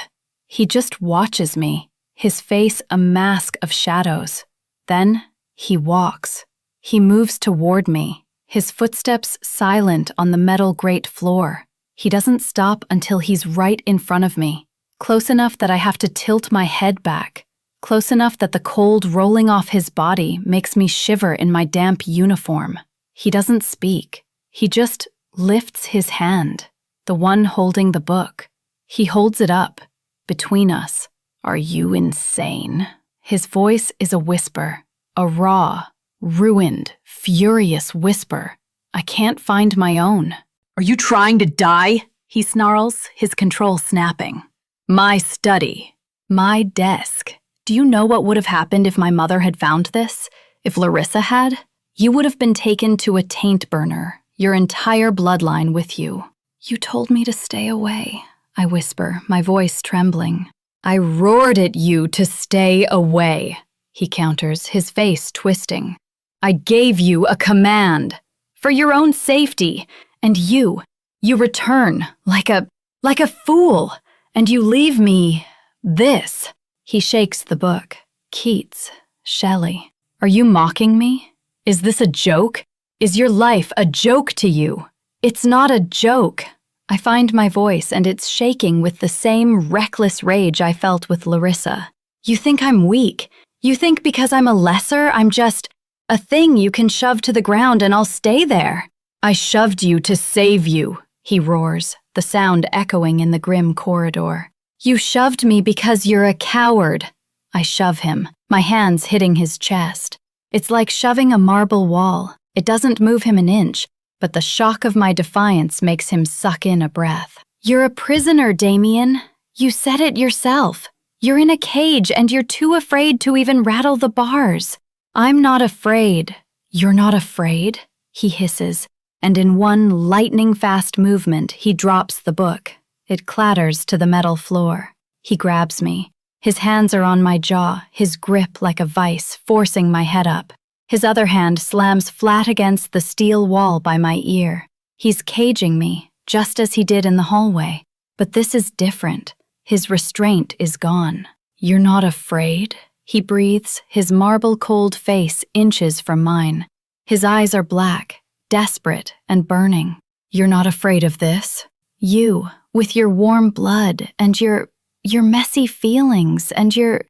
He just watches me, his face a mask of shadows. Then he walks. He moves toward me, his footsteps silent on the metal grate floor. He doesn't stop until he's right in front of me, close enough that I have to tilt my head back, close enough that the cold rolling off his body makes me shiver in my damp uniform. He doesn't speak. He just lifts his hand, the one holding the book. He holds it up, between us. Are you insane? His voice is a whisper, a raw, ruined, furious whisper. I can't find my own. Are you trying to die? He snarls, his control snapping. My study. My desk. Do you know what would have happened if my mother had found this? If Larissa had? You would have been taken to a taint burner, your entire bloodline with you. You told me to stay away, I whisper, my voice trembling. I roared at you to stay away, he counters, his face twisting. I gave you a command. For your own safety. And you return like a fool. And you leave me this. He shakes the book. Keats, Shelley. Are you mocking me? Is this a joke? Is your life a joke to you? It's not a joke. I find my voice and it's shaking with the same reckless rage I felt with Larissa. You think I'm weak. You think because I'm a lesser, I'm just a thing you can shove to the ground and I'll stay there. I shoved you to save you, he roars, the sound echoing in the grim corridor. You shoved me because you're a coward. I shove him, my hands hitting his chest. It's like shoving a marble wall. It doesn't move him an inch, but the shock of my defiance makes him suck in a breath. You're a prisoner, Damien. You said it yourself. You're in a cage and you're too afraid to even rattle the bars. I'm not afraid. You're not afraid? He hisses, and in one lightning-fast movement, he drops the book. It clatters to the metal floor. He grabs me. His hands are on my jaw, his grip like a vice, forcing my head up. His other hand slams flat against the steel wall by my ear. He's caging me, just as he did in the hallway. But this is different. His restraint is gone. You're not afraid? He breathes, his marble-cold face inches from mine. His eyes are black, desperate and burning. You're not afraid of this? You, with your warm blood and your your messy feelings and your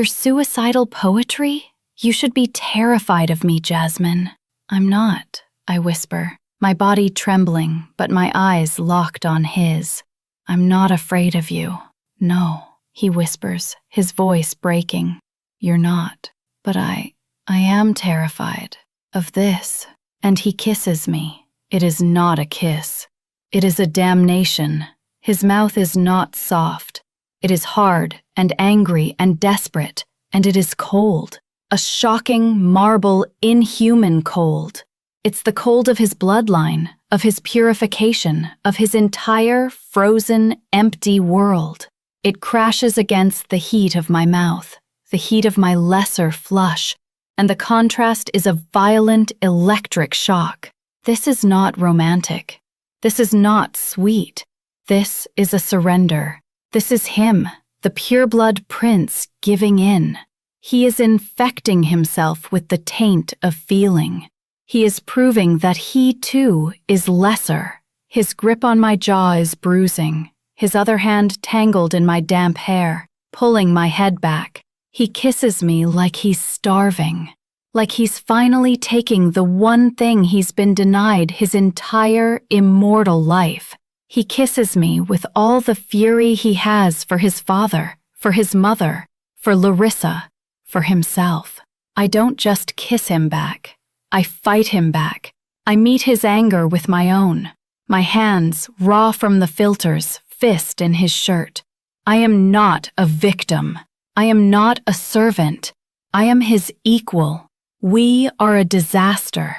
suicidal poetry? You should be terrified of me, Jasmine. I'm not, I whisper, my body trembling, but my eyes locked on his. I'm not afraid of you. No, he whispers, his voice breaking. You're not. But I am terrified of this. And he kisses me. It is not a kiss. It is a damnation. His mouth is not soft. It is hard and angry and desperate, and it is cold. A shocking, marble, inhuman cold. It's the cold of his bloodline, of his purification, of his entire frozen, empty world. It crashes against the heat of my mouth, the heat of my lesser flush, and the contrast is a violent, electric shock. This is not romantic. This is not sweet. This is a surrender. This is him, the pureblood prince, giving in. He is infecting himself with the taint of feeling. He is proving that he, too, is lesser. His grip on my jaw is bruising, his other hand tangled in my damp hair, pulling my head back. He kisses me like he's starving, like he's finally taking the one thing he's been denied his entire immortal life. He kisses me with all the fury he has for his father, for his mother, for Larissa, for himself. I don't just kiss him back. I fight him back. I meet his anger with my own. My hands, raw from the filters, fist in his shirt. I am not a victim. I am not a servant. I am his equal. We are a disaster.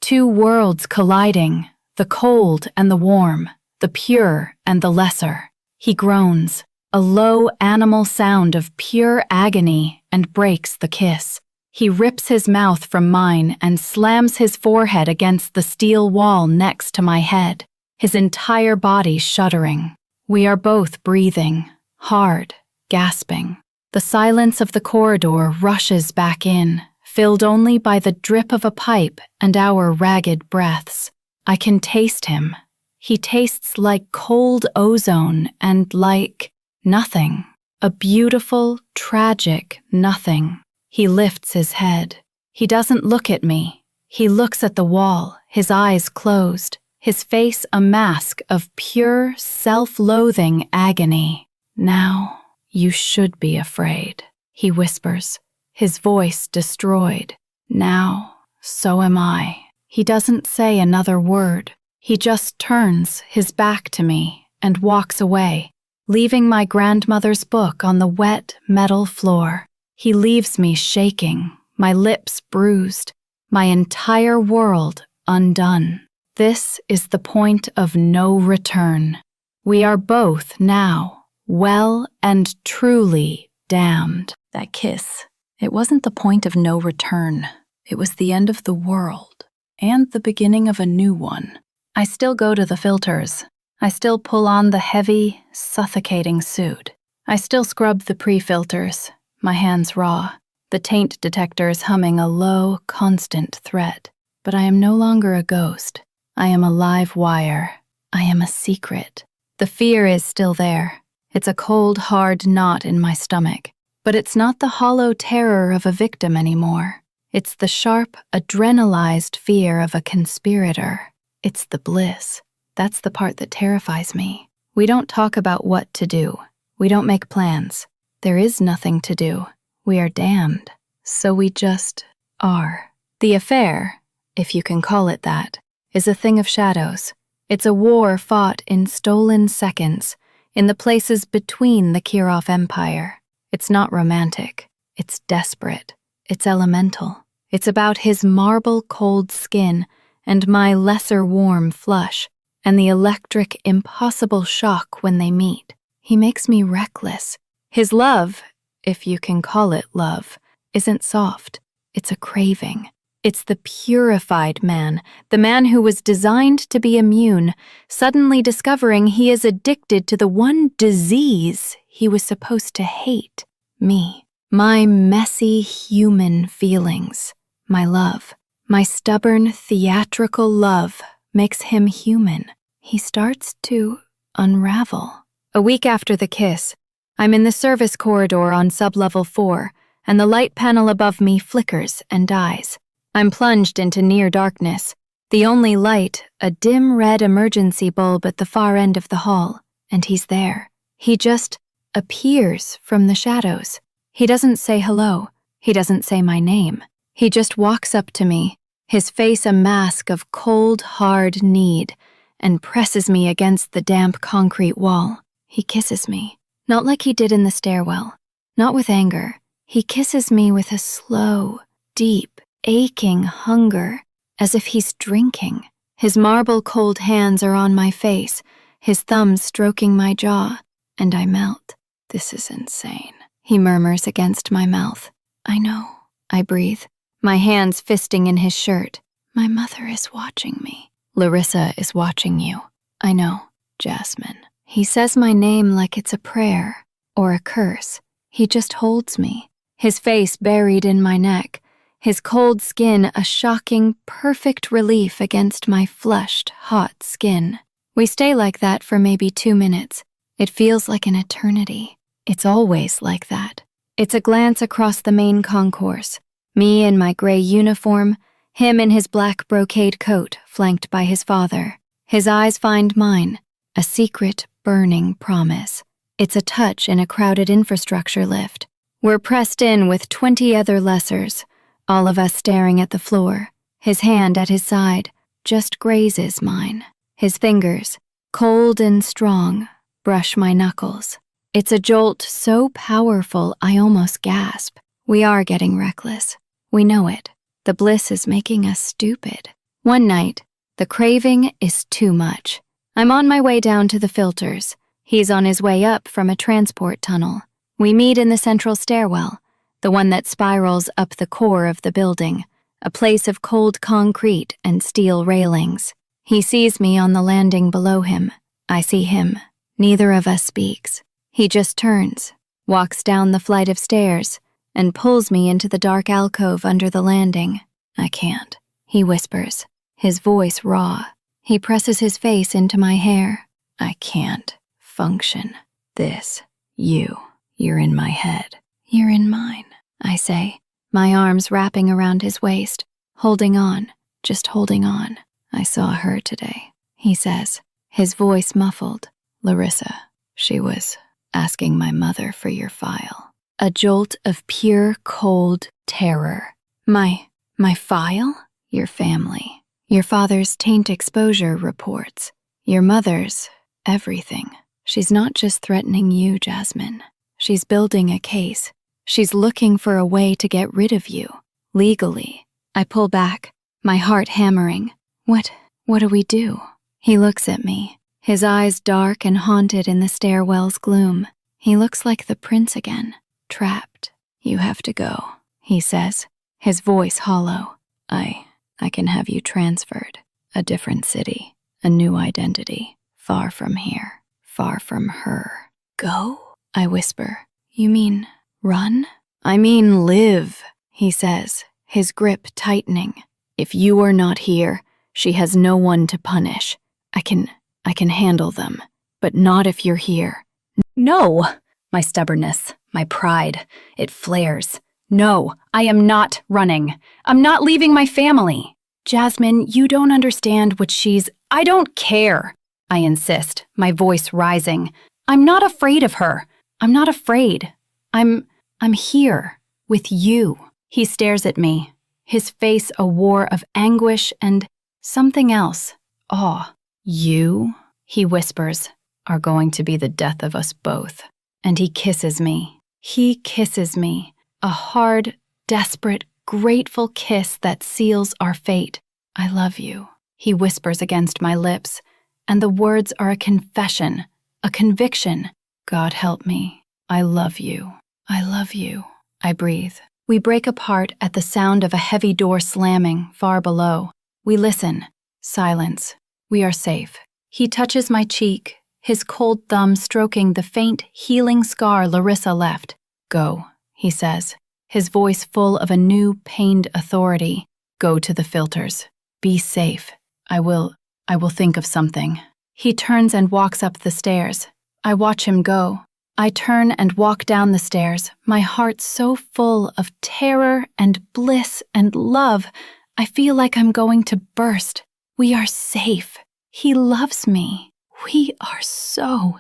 Two worlds colliding, the cold and the warm, the pure and the lesser. He groans, a low animal sound of pure agony, and breaks the kiss. He rips his mouth from mine and slams his forehead against the steel wall next to my head, his entire body shuddering. We are both breathing, hard, gasping. The silence of the corridor rushes back in, filled only by the drip of a pipe and our ragged breaths. I can taste him. He tastes like cold ozone and like nothing. A beautiful, tragic nothing. He lifts his head. He doesn't look at me. He looks at the wall, his eyes closed, his face a mask of pure, self-loathing agony. Now, you should be afraid, he whispers, his voice destroyed. Now, so am I. He doesn't say another word. He just turns his back to me and walks away, leaving my grandmother's book on the wet metal floor. He leaves me shaking, my lips bruised, my entire world undone. This is the point of no return. We are both now well and truly damned. That kiss, it wasn't the point of no return. It was the end of the world, and the beginning of a new one. I still go to the filters. I still pull on the heavy, suffocating suit. I still scrub the pre-filters, my hands raw, the taint detectors humming a low, constant threat. But I am no longer a ghost. I am a live wire. I am a secret. The fear is still there. It's a cold, hard knot in my stomach. But it's not the hollow terror of a victim anymore. It's the sharp, adrenalized fear of a conspirator. It's the bliss. That's the part that terrifies me. We don't talk about what to do. We don't make plans. There is nothing to do. We are damned. So we just are. The affair, if you can call it that, is a thing of shadows. It's a war fought in stolen seconds, in the places between the Kirov Empire. It's not romantic. It's desperate. It's elemental. It's about his marble cold skin and my lesser warm flush, and the electric, impossible shock when they meet. He makes me reckless. His love, if you can call it love, isn't soft. It's a craving. It's the purified man, the man who was designed to be immune, suddenly discovering he is addicted to the one disease he was supposed to hate, me. My messy human feelings, my love. My stubborn, theatrical love makes him human. He starts to unravel. A week after the kiss, I'm in the service corridor on sublevel 4, and the light panel above me flickers and dies. I'm plunged into near darkness. The only light, a dim red emergency bulb at the far end of the hall, and he's there. He just appears from the shadows. He doesn't say hello. He doesn't say my name. He just walks up to me, his face a mask of cold, hard need, and presses me against the damp concrete wall. He kisses me, not like he did in the stairwell, not with anger. He kisses me with a slow, deep, aching hunger, as if he's drinking. His marble-cold hands are on my face, his thumbs stroking my jaw, and I melt. This is insane, he murmurs against my mouth. I know, I breathe, my hands fisting in his shirt. My mother is watching me. Larissa is watching you. I know, Jasmine. He says my name like it's a prayer or a curse. He just holds me, his face buried in my neck, his cold skin a shocking, perfect relief against my flushed, hot skin. We stay like that for maybe 2 minutes. It feels like an eternity. It's always like that. It's a glance across the main concourse. Me in my gray uniform, him in his black brocade coat, flanked by his father. His eyes find mine, a secret, burning promise. It's a touch in a crowded infrastructure lift. We're pressed in with 20 other lessers, all of us staring at the floor. His hand at his side just grazes mine. His fingers, cold and strong, brush my knuckles. It's a jolt so powerful I almost gasp. We are getting reckless. We know it. The bliss is making us stupid. One night, the craving is too much. I'm on my way down to the filters. He's on his way up from a transport tunnel. We meet in the central stairwell, the one that spirals up the core of the building, a place of cold concrete and steel railings. He sees me on the landing below him. I see him. Neither of us speaks. He just turns, walks down the flight of stairs, and pulls me into the dark alcove under the landing. I can't, he whispers, his voice raw. He presses his face into my hair. I can't function. You're in my head. You're in mine, I say, my arms wrapping around his waist, holding on, just holding on. I saw her today, he says, his voice muffled. Larissa, she was asking my mother for your file. A jolt of pure, cold terror. My file? Your family. Your father's taint exposure reports. Your mother's everything. She's not just threatening you, Jasmine. She's building a case. She's looking for a way to get rid of you, legally. I pull back, my heart hammering. What do we do? He looks at me, his eyes dark and haunted in the stairwell's gloom. He looks like the prince again, trapped. You have to go, he says, his voice hollow. I can have you transferred. A different city, a new identity, far from here, far from her. Go? I whisper. You mean run? I mean live, he says, his grip tightening. If you are not here, she has no one to punish. I can handle them, but not if you're here. No! My stubbornness, my pride, it flares. No, I am not running. I'm not leaving my family. Jasmine, you don't understand what I don't care. I insist, my voice rising. I'm not afraid of her. I'm not afraid. I'm here, with you. He stares at me, his face a war of anguish and something else, awe. You, he whispers, are going to be the death of us both. And he kisses me. He kisses me. A hard, desperate, grateful kiss that seals our fate. I love you, he whispers against my lips, and the words are a confession, a conviction. God help me. I love you. I love you. I breathe. We break apart at the sound of a heavy door slamming far below. We listen. Silence. We are safe. He touches my cheek, his cold thumb stroking the faint, healing scar Larissa left. Go, he says, his voice full of a new, pained authority. Go to the filters. Be safe. I will think of something. He turns and walks up the stairs. I watch him go, I turn and walk down the stairs, my heart so full of terror and bliss and love. I feel like I'm going to burst. We are safe. He loves me. We are so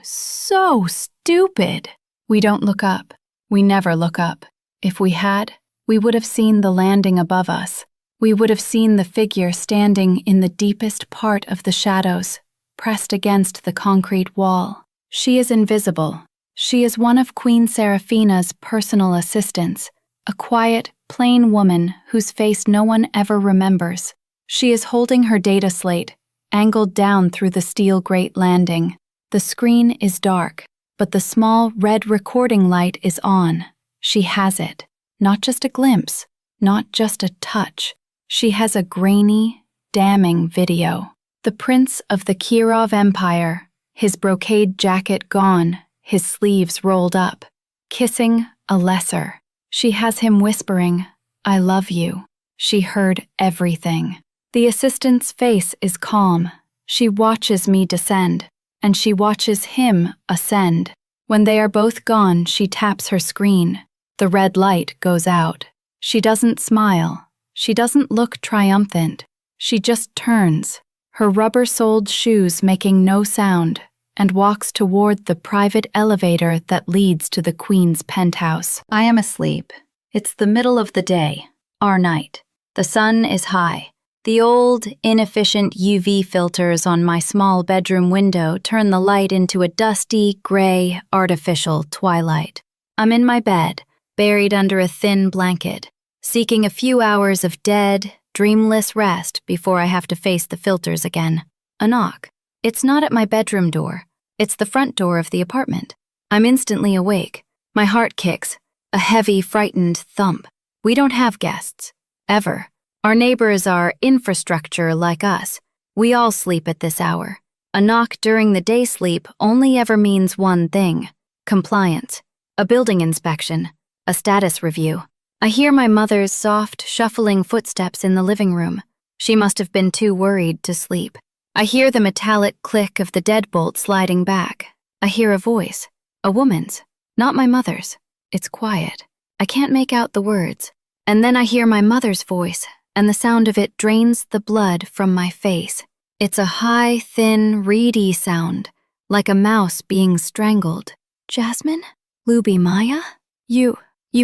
stupid. We don't look up. We never look up. If we had, we would have seen the landing above us. We would have seen the figure standing in the deepest part of the shadows, pressed against the concrete wall. She is invisible. She is one of Queen Seraphina's personal assistants, a quiet, plain woman whose face no one ever remembers. She is holding her data slate, angled down through the steel grate landing. The screen is dark, but the small red recording light is on. She has it. Not just a glimpse, not just a touch. She has a grainy, damning video. The prince of the Kirov Empire, his brocade jacket gone, his sleeves rolled up, kissing a lesser. She has him whispering, "I love you." She heard everything. The assistant's face is calm. She watches me descend, and she watches him ascend. When they are both gone, she taps her screen. The red light goes out. She doesn't smile. She doesn't look triumphant. She just turns, her rubber-soled shoes making no sound, and walks toward the private elevator that leads to the Queen's penthouse. I am asleep. It's the middle of the day, our night. The sun is high. The old, inefficient UV filters on my small bedroom window turn the light into a dusty, gray, artificial twilight. I'm in my bed, buried under a thin blanket, seeking a few hours of dead, dreamless rest before I have to face the filters again. A knock. It's not at my bedroom door. It's the front door of the apartment. I'm instantly awake. My heart kicks, a heavy, frightened thump. We don't have guests. Ever. Our neighbors are infrastructure like us. We all sleep at this hour. A knock during the day sleep only ever means one thing: compliance. A building inspection. A status review. I hear my mother's soft, shuffling footsteps in the living room. She must have been too worried to sleep. I hear the metallic click of the deadbolt sliding back. I hear a voice. A woman's. Not my mother's. It's quiet. I can't make out the words. And then I hear my mother's voice, and the sound of it drains the blood from my face. It's a high, thin, reedy sound, like a mouse being strangled. Jasmine? Luby Maya? You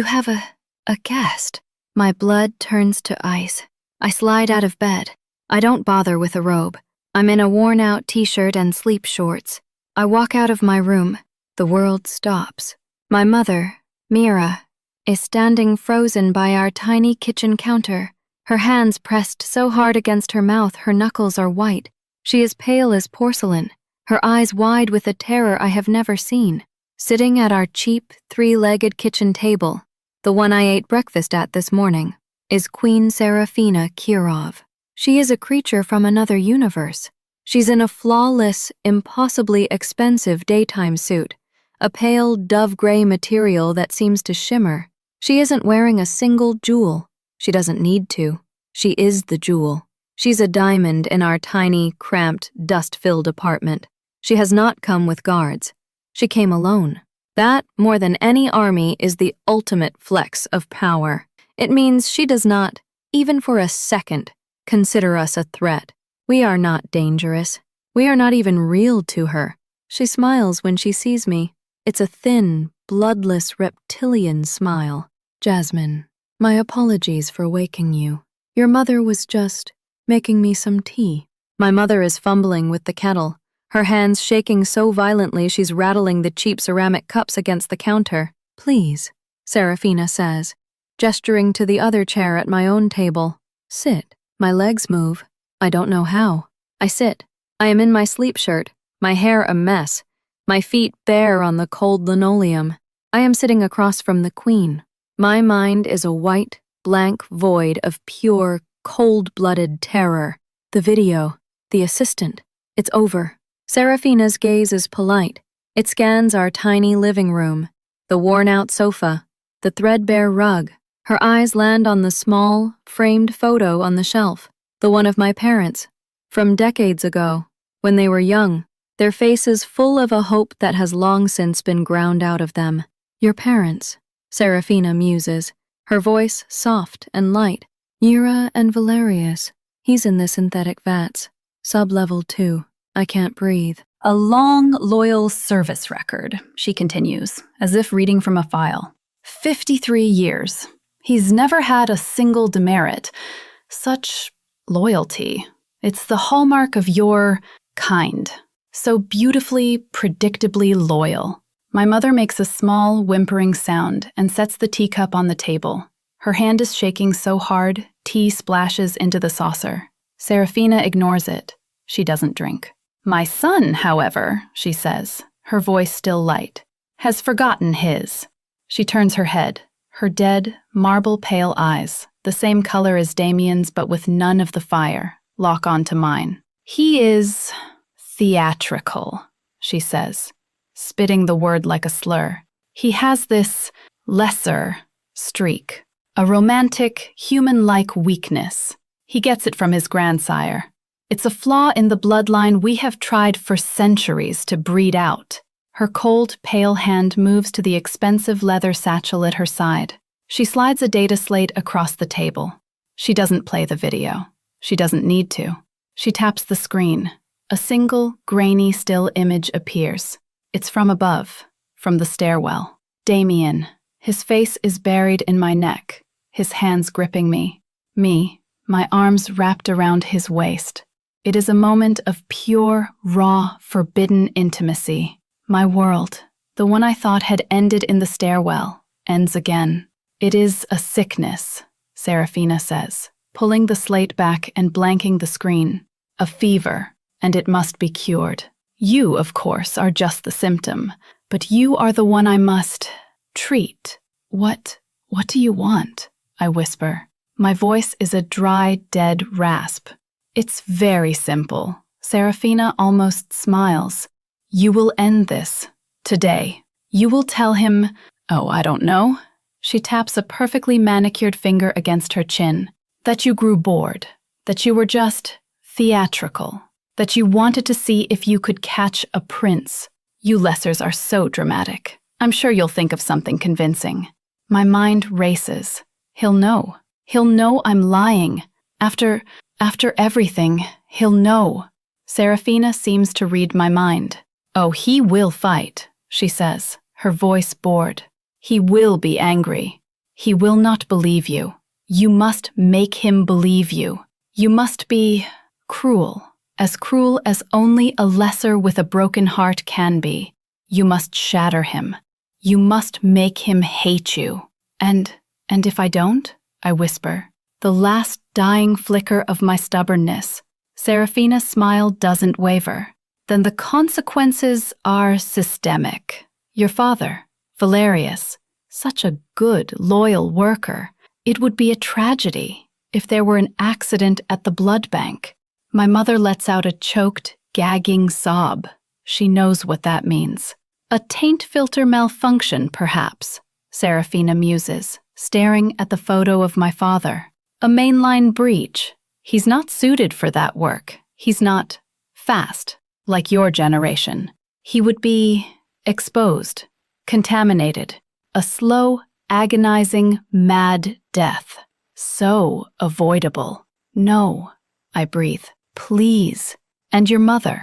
have a guest. My blood turns to ice. I slide out of bed. I don't bother with a robe. I'm in a worn-out t-shirt and sleep shorts. I walk out of my room. The world stops. My mother, Mira, is standing frozen by our tiny kitchen counter. Her hands pressed so hard against her mouth her knuckles are white. She is pale as porcelain, her eyes wide with a terror I have never seen. Sitting at our cheap, three-legged kitchen table, the one I ate breakfast at this morning, is Queen Seraphina Kirov. She is a creature from another universe. She's in a flawless, impossibly expensive daytime suit, a pale dove-gray material that seems to shimmer. She isn't wearing a single jewel. She doesn't need to. She is the jewel. She's a diamond in our tiny, cramped, dust-filled apartment. She has not come with guards. She came alone. That, more than any army, is the ultimate flex of power. It means she does not, even for a second, consider us a threat. We are not dangerous. We are not even real to her. She smiles when she sees me. It's a thin, bloodless reptilian smile. Jasmine, my apologies for waking you. Your mother was just making me some tea. My mother is fumbling with the kettle, her hands shaking so violently she's rattling the cheap ceramic cups against the counter. Please, Seraphina says, gesturing to the other chair at my own table. Sit. My legs move. I don't know how. I sit. I am in my sleep shirt, my hair a mess, my feet bare on the cold linoleum. I am sitting across from the Queen. My mind is a white, blank void of pure, cold-blooded terror. The video, the assistant, it's over. Seraphina's gaze is polite. It scans our tiny living room, the worn-out sofa, the threadbare rug. Her eyes land on the small, framed photo on the shelf, the one of my parents, from decades ago, when they were young. their faces full of a hope that has long since been ground out of them. "Your parents," Serafina muses, her voice soft and light. "Yura and Valerius. He's in the synthetic vats. Sub-level 2. I can't breathe." A long, loyal service record, she continues, as if reading from a file. 53 years. He's never had a single demerit. Such loyalty. It's the hallmark of your kind. So beautifully, predictably loyal. My mother makes a small, whimpering sound and sets the teacup on the table. Her hand is shaking so hard, tea splashes into the saucer. Serafina ignores it. She doesn't drink. "My son, however," she says, her voice still light, "has forgotten his." She turns her head, her dead, marble-pale eyes, the same color as Damien's but with none of the fire, lock onto mine. "He is theatrical," she says, spitting the word like a slur. "He has this lesser streak, a romantic, human-like weakness. He gets it from his grandsire. It's a flaw in the bloodline we have tried for centuries to breed out." Her cold, pale hand moves to the expensive leather satchel at her side. She slides a data slate across the table. She doesn't play the video. She doesn't need to. She taps the screen. A single, grainy, still image appears. It's from above, from the stairwell. Damien. His face is buried in my neck, his hands gripping me, my arms wrapped around his waist. It is a moment of pure, raw, forbidden intimacy. My world, the one I thought had ended in the stairwell, ends again. "It is a sickness," Serafina says, pulling the slate back and blanking the screen. "A fever, and it must be cured. You, of course, are just the symptom, but you are the one I must treat." What do you want?" I whisper. My voice is a dry, dead rasp. "It's very simple." Serafina almost smiles. "You will end this. Today. You will tell him, oh, I don't know." She taps a perfectly manicured finger against her chin. "That you grew bored. That you were just theatrical. That you wanted to see if you could catch a prince. You lessers are so dramatic. I'm sure you'll think of something convincing." My mind races. He'll know. He'll know I'm lying. After everything, he'll know. Serafina seems to read my mind. "Oh, he will fight," she says, her voice bored. "He will be angry. He will not believe you. You must make him believe you. You must be cruel as only a lesser with a broken heart can be. You must shatter him. You must make him hate you. And if I don't?" I whisper, the last dying flicker of my stubbornness. Serafina's smile doesn't waver. "Then the consequences are systemic. Your father, Valerius, such a good, loyal worker. It would be a tragedy if there were an accident at the blood bank." My mother lets out a choked, gagging sob. She knows what that means. "A taint filter malfunction, perhaps," Serafina muses, staring at the photo of my father. "A mainline breach. He's not suited for that work. He's not fast, like your generation. He would be exposed, contaminated, a slow, agonizing, mad death. So avoidable." "No," I breathe. "Please." "And your mother?"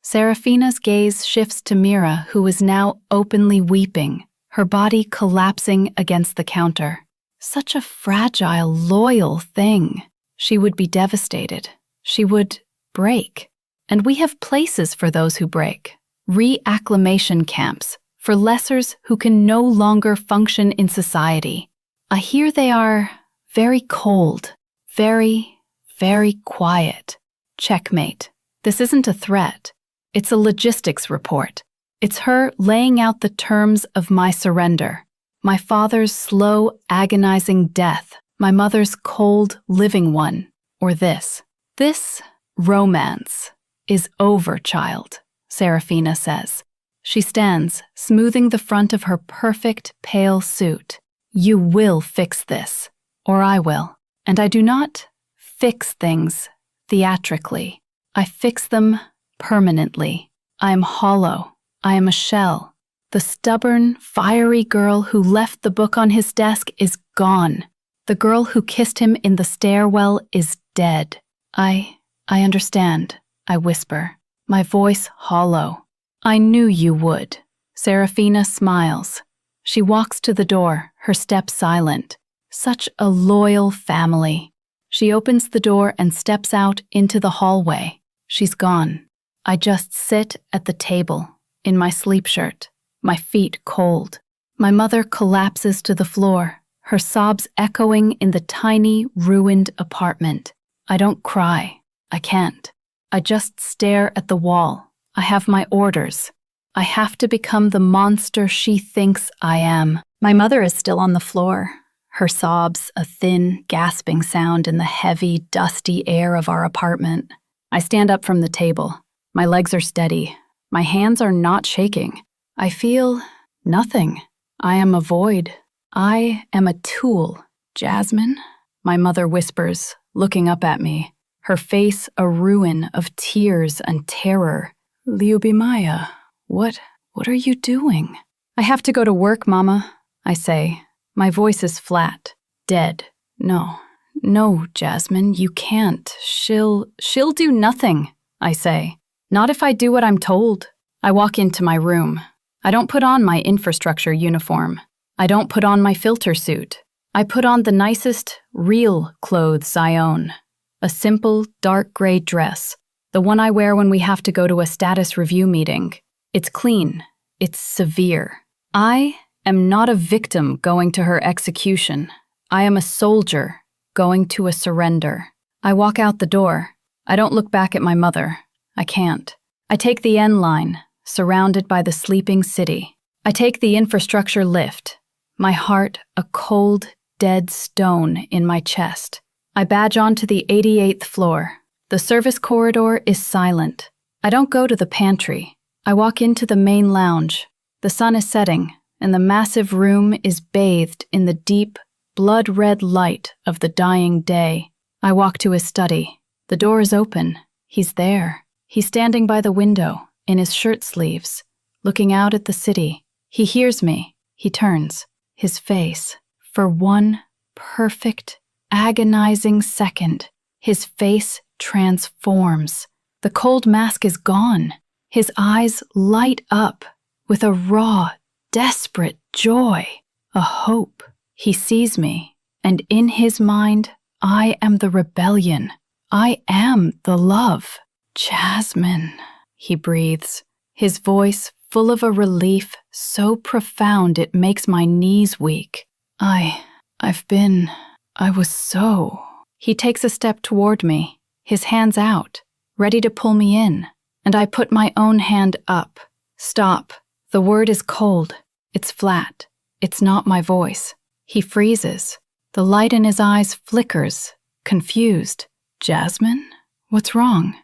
Serafina's gaze shifts to Mira, who is now openly weeping, her body collapsing against the counter. Such a fragile, loyal thing. She would be devastated. She would break. And we have places for those who break. Reacclimation camps for lessers who can no longer function in society. I hear they are very cold, very, very quiet. Checkmate. This isn't a threat. It's a logistics report. It's her laying out the terms of my surrender. My father's slow, agonizing death. My mother's cold, living one. Or this. "This romance is over, child," Serafina says. She stands, smoothing the front of her perfect, pale suit. "You will fix this, or I will. And I do not fix things theatrically. I fix them permanently." I am hollow. I am a shell. The stubborn, fiery girl who left the book on his desk is gone. The girl who kissed him in the stairwell is dead. I understand, I whisper, my voice hollow. I knew you would. Serafina smiles. She walks to the door, her step silent. Such a loyal family. She opens the door and steps out into the hallway. She's gone. I just sit at the table, in my sleep shirt, my feet cold. My mother collapses to the floor, her sobs echoing in the tiny, ruined apartment. I don't cry. I can't. I just stare at the wall. I have my orders. I have to become the monster she thinks I am. My mother is still on the floor, her sobs a thin, gasping sound in the heavy, dusty air of our apartment. I stand up from the table. My legs are steady. My hands are not shaking. I feel nothing. I am a void. I am a tool. Jasmine? My mother whispers, looking up at me, her face a ruin of tears and terror. Lyubimaya, what are you doing? I have to go to work, Mama, I say. My voice is flat, dead. No, Jasmine, you can't. She'll do nothing, I say. Not if I do what I'm told. I walk into my room. I don't put on my infrastructure uniform. I don't put on my filter suit. I put on the nicest, real clothes I own. A simple, dark gray dress, the one I wear when we have to go to a status review meeting. It's clean. It's severe. I am not a victim going to her execution. I am a soldier going to a surrender. I walk out the door. I don't look back at my mother. I can't. I take the N line, surrounded by the sleeping city. I take the infrastructure lift, my heart a cold, dead stone in my chest. I badge onto the 88th floor. The service corridor is silent. I don't go to the pantry. I walk into the main lounge. The sun is setting, and the massive room is bathed in the deep, blood-red light of the dying day. I walk to his study. The door is open. He's there. He's standing by the window, in his shirt sleeves, looking out at the city. He hears me. He turns. His face, for one perfect, agonizing second, his face transforms. The cold mask is gone. His eyes light up with a raw, desperate joy, a hope. He sees me, and in his mind, I am the rebellion. I am the love. Jasmine, he breathes, his voice full of a relief so profound it makes my knees weak. I was so... He takes a step toward me, his hands out, ready to pull me in, and I put my own hand up. Stop. The word is cold. It's flat. It's not my voice. He freezes. The light in his eyes flickers, confused. Jasmine? What's wrong?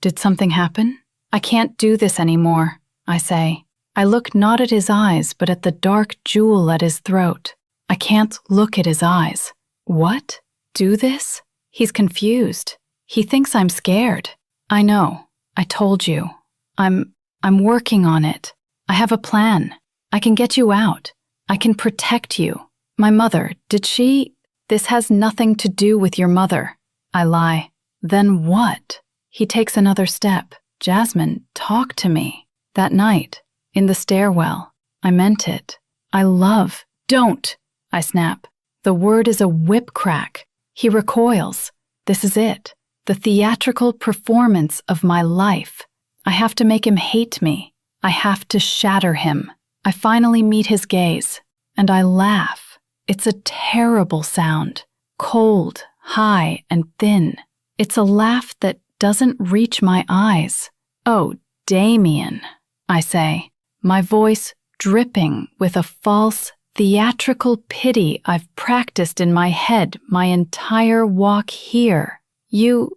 Did something happen? I can't do this anymore, I say. I look not at his eyes, but at the dark jewel at his throat. I can't look at his eyes. What? Do this? He's confused. He thinks I'm scared. I know. I told you. I'm working on it. I have a plan. I can get you out. I can protect you. My mother, did she? This has nothing to do with your mother. I lie. Then what? He takes another step. Jasmine, talk to me. That night, in the stairwell, I meant it. I love. Don't, I snap. The word is a whip crack. He recoils. This is it. The theatrical performance of my life. I have to make him hate me. I have to shatter him. I finally meet his gaze, and I laugh. It's a terrible sound. Cold, high, and thin. It's a laugh that doesn't reach my eyes. Oh, Damien, I say, my voice dripping with a false, theatrical pity I've practiced in my head my entire walk here. You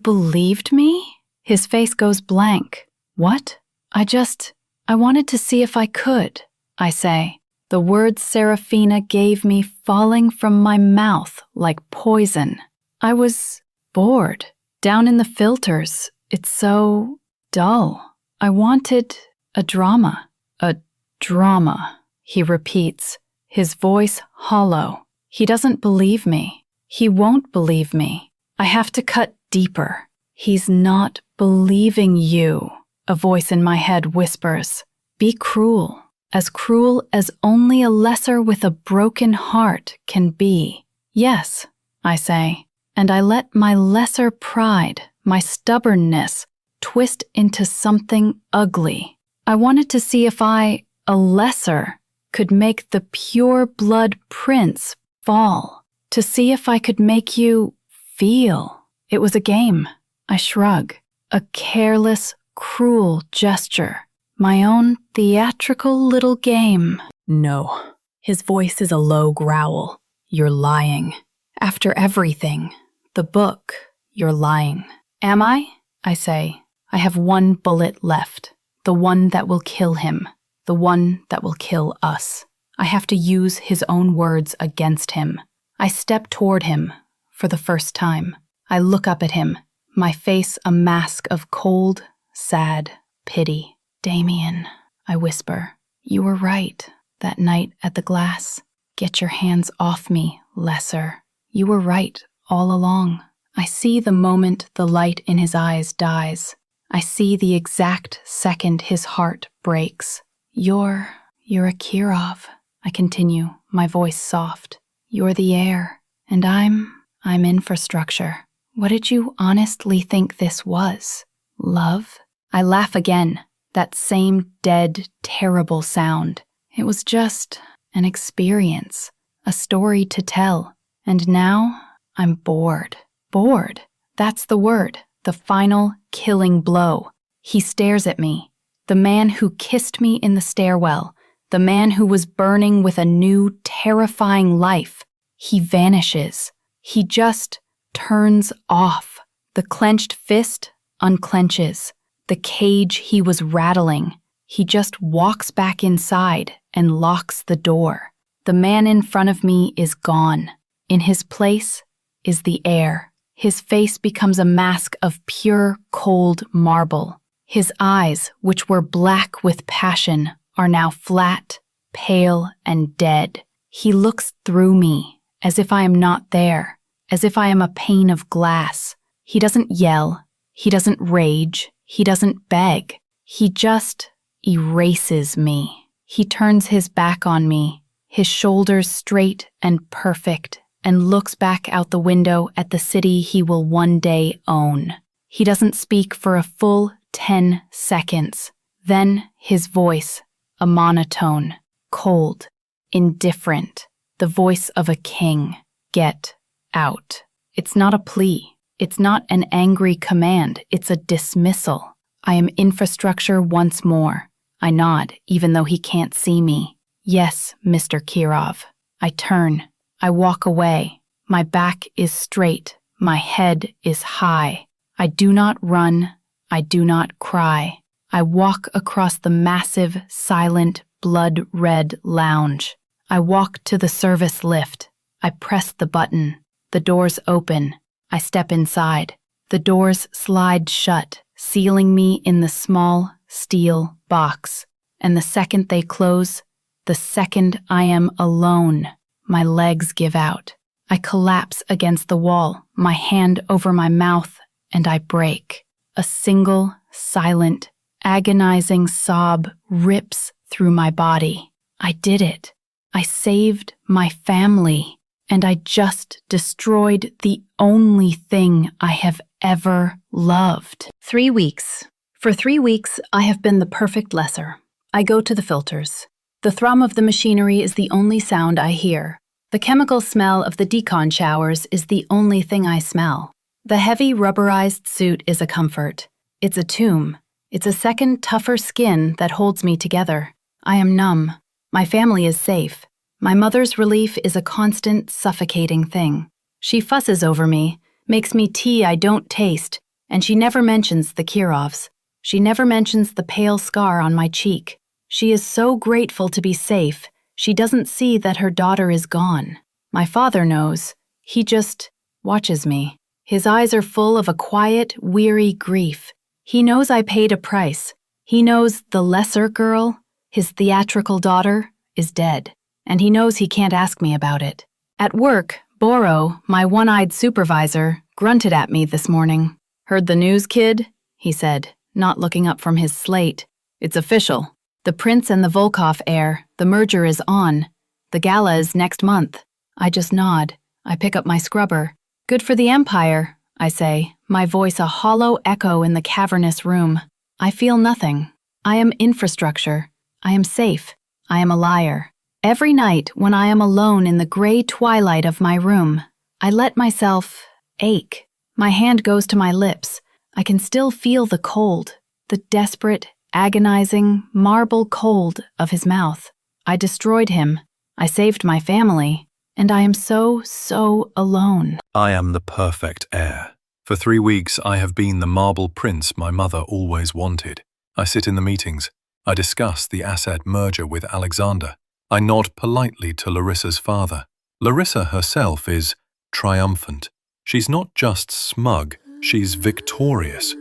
believed me? His face goes blank. What? I wanted to see if I could, I say, the words Serafina gave me falling from my mouth like poison. I was bored. Down in the filters, it's so dull. I wanted a drama. A drama, he repeats, his voice hollow. He doesn't believe me. He won't believe me. I have to cut deeper. He's not believing you, a voice in my head whispers. Be cruel as only a lesser with a broken heart can be. Yes, I say, and I let my lesser pride, my stubbornness, twist into something ugly. I wanted to see if I, a lesser, could make the pure blood prince fall, to see if I could make you feel. It was a game. I shrug. A careless, cruel gesture. My own theatrical little game. No. His voice is a low growl. You're lying. After everything, the book, you're lying. Am I? I say. I have one bullet left. The one that will kill him. The one that will kill us. I have to use his own words against him. I step toward him for the first time. I look up at him, my face a mask of cold, sad pity. Damien, I whisper, you were right that night at the glass. Get your hands off me, lesser. You were right all along. I see the moment the light in his eyes dies. I see the exact second his heart breaks. You're a Kirov, I continue, my voice soft. You're the heir, and I'm infrastructure. What did you honestly think this was? Love? I laugh again, that same dead, terrible sound. It was just an experience, a story to tell, and now I'm bored. Bored. That's the word, the final killing blow. He stares at me, the man who kissed me in the stairwell, the man who was burning with a new, terrifying life. He vanishes. He just turns off. The clenched fist unclenches. The cage he was rattling. He just walks back inside and locks the door. The man in front of me is gone. In his place is the air. His face becomes a mask of pure, cold marble. His eyes, which were black with passion, are now flat, pale, and dead. He looks through me, as if I am not there, as if I am a pane of glass. He doesn't yell. He doesn't rage. He doesn't beg. He just erases me. He turns his back on me, his shoulders straight and perfect, and looks back out the window at the city he will one day own. He doesn't speak for a full 10 seconds. Then his voice, a monotone, cold, indifferent, the voice of a king. Get out. It's not a plea. It's not an angry command. It's a dismissal. I am infrastructure once more. I nod, even though he can't see me. Yes, Mr. Kirov. I turn. I walk away. My back is straight. My head is high. I do not run. I do not cry. I walk across the massive, silent, blood-red lounge. I walk to the service lift. I press the button. The doors open. I step inside. The doors slide shut, sealing me in the small, steel box. And the second they close, the second I am alone, my legs give out. I collapse against the wall, my hand over my mouth, and I break. A single, silent, agonizing sob rips through my body. I did it. I saved my family. And I just destroyed the only thing I have ever loved. 3 weeks. For 3 weeks, I have been the perfect lesser. I go to the filters. The thrum of the machinery is the only sound I hear. The chemical smell of the decon showers is the only thing I smell. The heavy rubberized suit is a comfort. It's a tomb. It's a second, tougher skin that holds me together. I am numb. My family is safe. My mother's relief is a constant, suffocating thing. She fusses over me, makes me tea I don't taste, and she never mentions the Kirovs. She never mentions the pale scar on my cheek. She is so grateful to be safe, she doesn't see that her daughter is gone. My father knows. He just watches me. His eyes are full of a quiet, weary grief. He knows I paid a price. He knows the lesser girl, his theatrical daughter, is dead, and he knows he can't ask me about it. At work, Boro, my one-eyed supervisor, grunted at me this morning. "Heard the news, kid?" he said, not looking up from his slate. "It's official. The Prince and the Volkov heir, the merger is on. The gala is next month." I just nod. I pick up my scrubber. "Good for the Empire," I say, my voice a hollow echo in the cavernous room. I feel nothing. I am infrastructure. I am safe. I am a liar. Every night when I am alone in the gray twilight of my room, I let myself ache. My hand goes to my lips. I can still feel the cold, the desperate, agonizing, marble cold of his mouth. I destroyed him. I saved my family. And I am so alone. I am the perfect heir. For 3 weeks, I have been the marble prince my mother always wanted. I sit in the meetings. I discuss the asset merger with Alexander. I nod politely to Larissa's father. Larissa herself is triumphant. She's not just smug, she's victorious.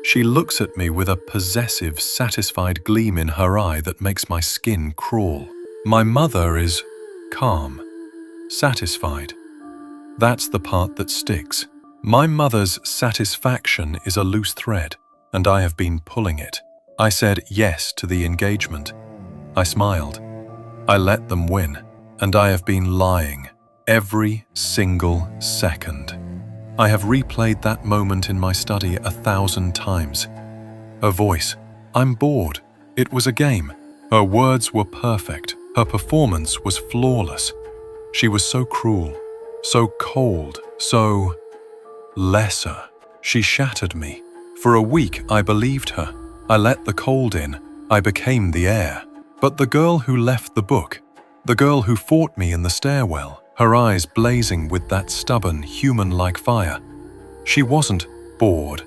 She looks at me with a possessive, satisfied gleam in her eye that makes my skin crawl. My mother is calm, satisfied. That's the part that sticks. My mother's satisfaction is a loose thread, and I have been pulling it. I said yes to the engagement. I smiled. I let them win, and I have been lying every single second. I have replayed that moment in my study 1,000 times. Her voice, "I'm bored." It was a game. Her words were perfect. Her performance was flawless. She was so cruel, so cold, so lesser. She shattered me. For a week, I believed her. I let the cold in. I became the heir. But the girl who left the book, the girl who fought me in the stairwell, her eyes blazing with that stubborn, human-like fire, she wasn't bored.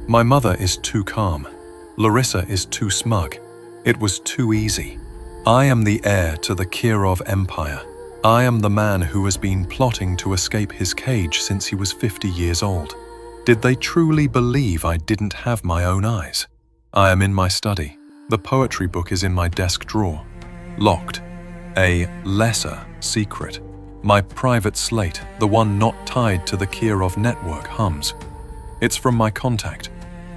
My mother is too calm. Larissa is too smug. It was too easy. I am the heir to the Kirov Empire. I am the man who has been plotting to escape his cage since he was 50 years old. Did they truly believe I didn't have my own eyes? I am in my study. The poetry book is in my desk drawer. Locked. A lesser secret. My private slate, the one not tied to the Kirov network, hums. It's from my contact,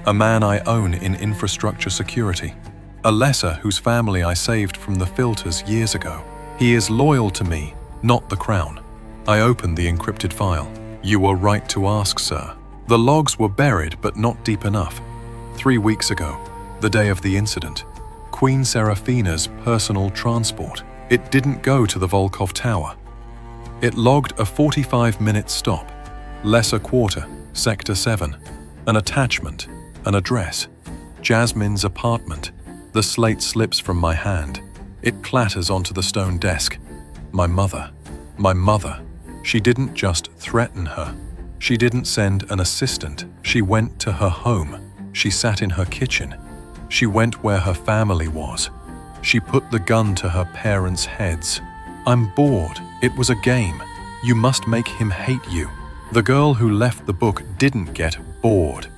a man I own in infrastructure security. A lesser whose family I saved from the filters years ago. He is loyal to me, not the crown. I opened the encrypted file. "You were right to ask, sir. The logs were buried but not deep enough. 3 weeks ago, the day of the incident, Queen Seraphina's personal transport. It didn't go to the Volkov Tower. It logged a 45-minute stop. Lesser Quarter, Sector 7. An attachment, an address. Jasmine's apartment. The slate slips from my hand. It clatters onto the stone desk. My mother. She didn't just threaten her. She didn't send an assistant. She went to her home. She sat in her kitchen. She went where her family was. She put the gun to her parents' heads. I'm bored. It was a game. You must make him hate you. The girl who left the book didn't get bored.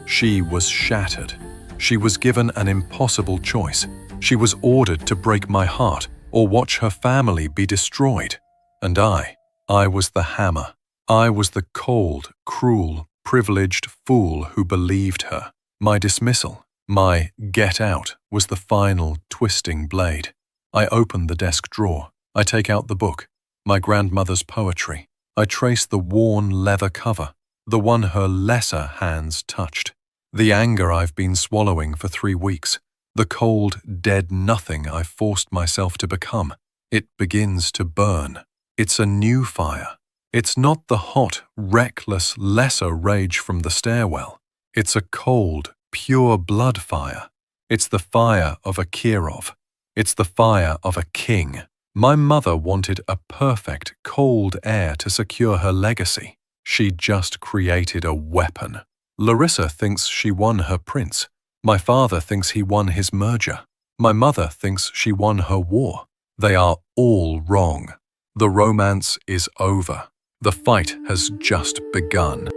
She was shattered. She was given an impossible choice. She was ordered to break my heart or watch her family be destroyed. And I was the hammer. I was the cold, cruel, privileged fool who believed her. My dismissal, my get out, was the final twisting blade. I open the desk drawer. I take out the book, my grandmother's poetry. I trace the worn leather cover, the one her lesser hands touched. The anger I've been swallowing for 3 weeks, the cold, dead nothing I've forced myself to become. It begins to burn. It's a new fire. It's not the hot, reckless, lesser rage from the stairwell. It's a cold, pure blood fire. It's the fire of a Kirov. It's the fire of a king. My mother wanted a perfect, cold heir to secure her legacy. She just created a weapon. Larissa thinks she won her prince. My father thinks he won his merger. My mother thinks she won her war. They are all wrong. The romance is over. The fight has just begun.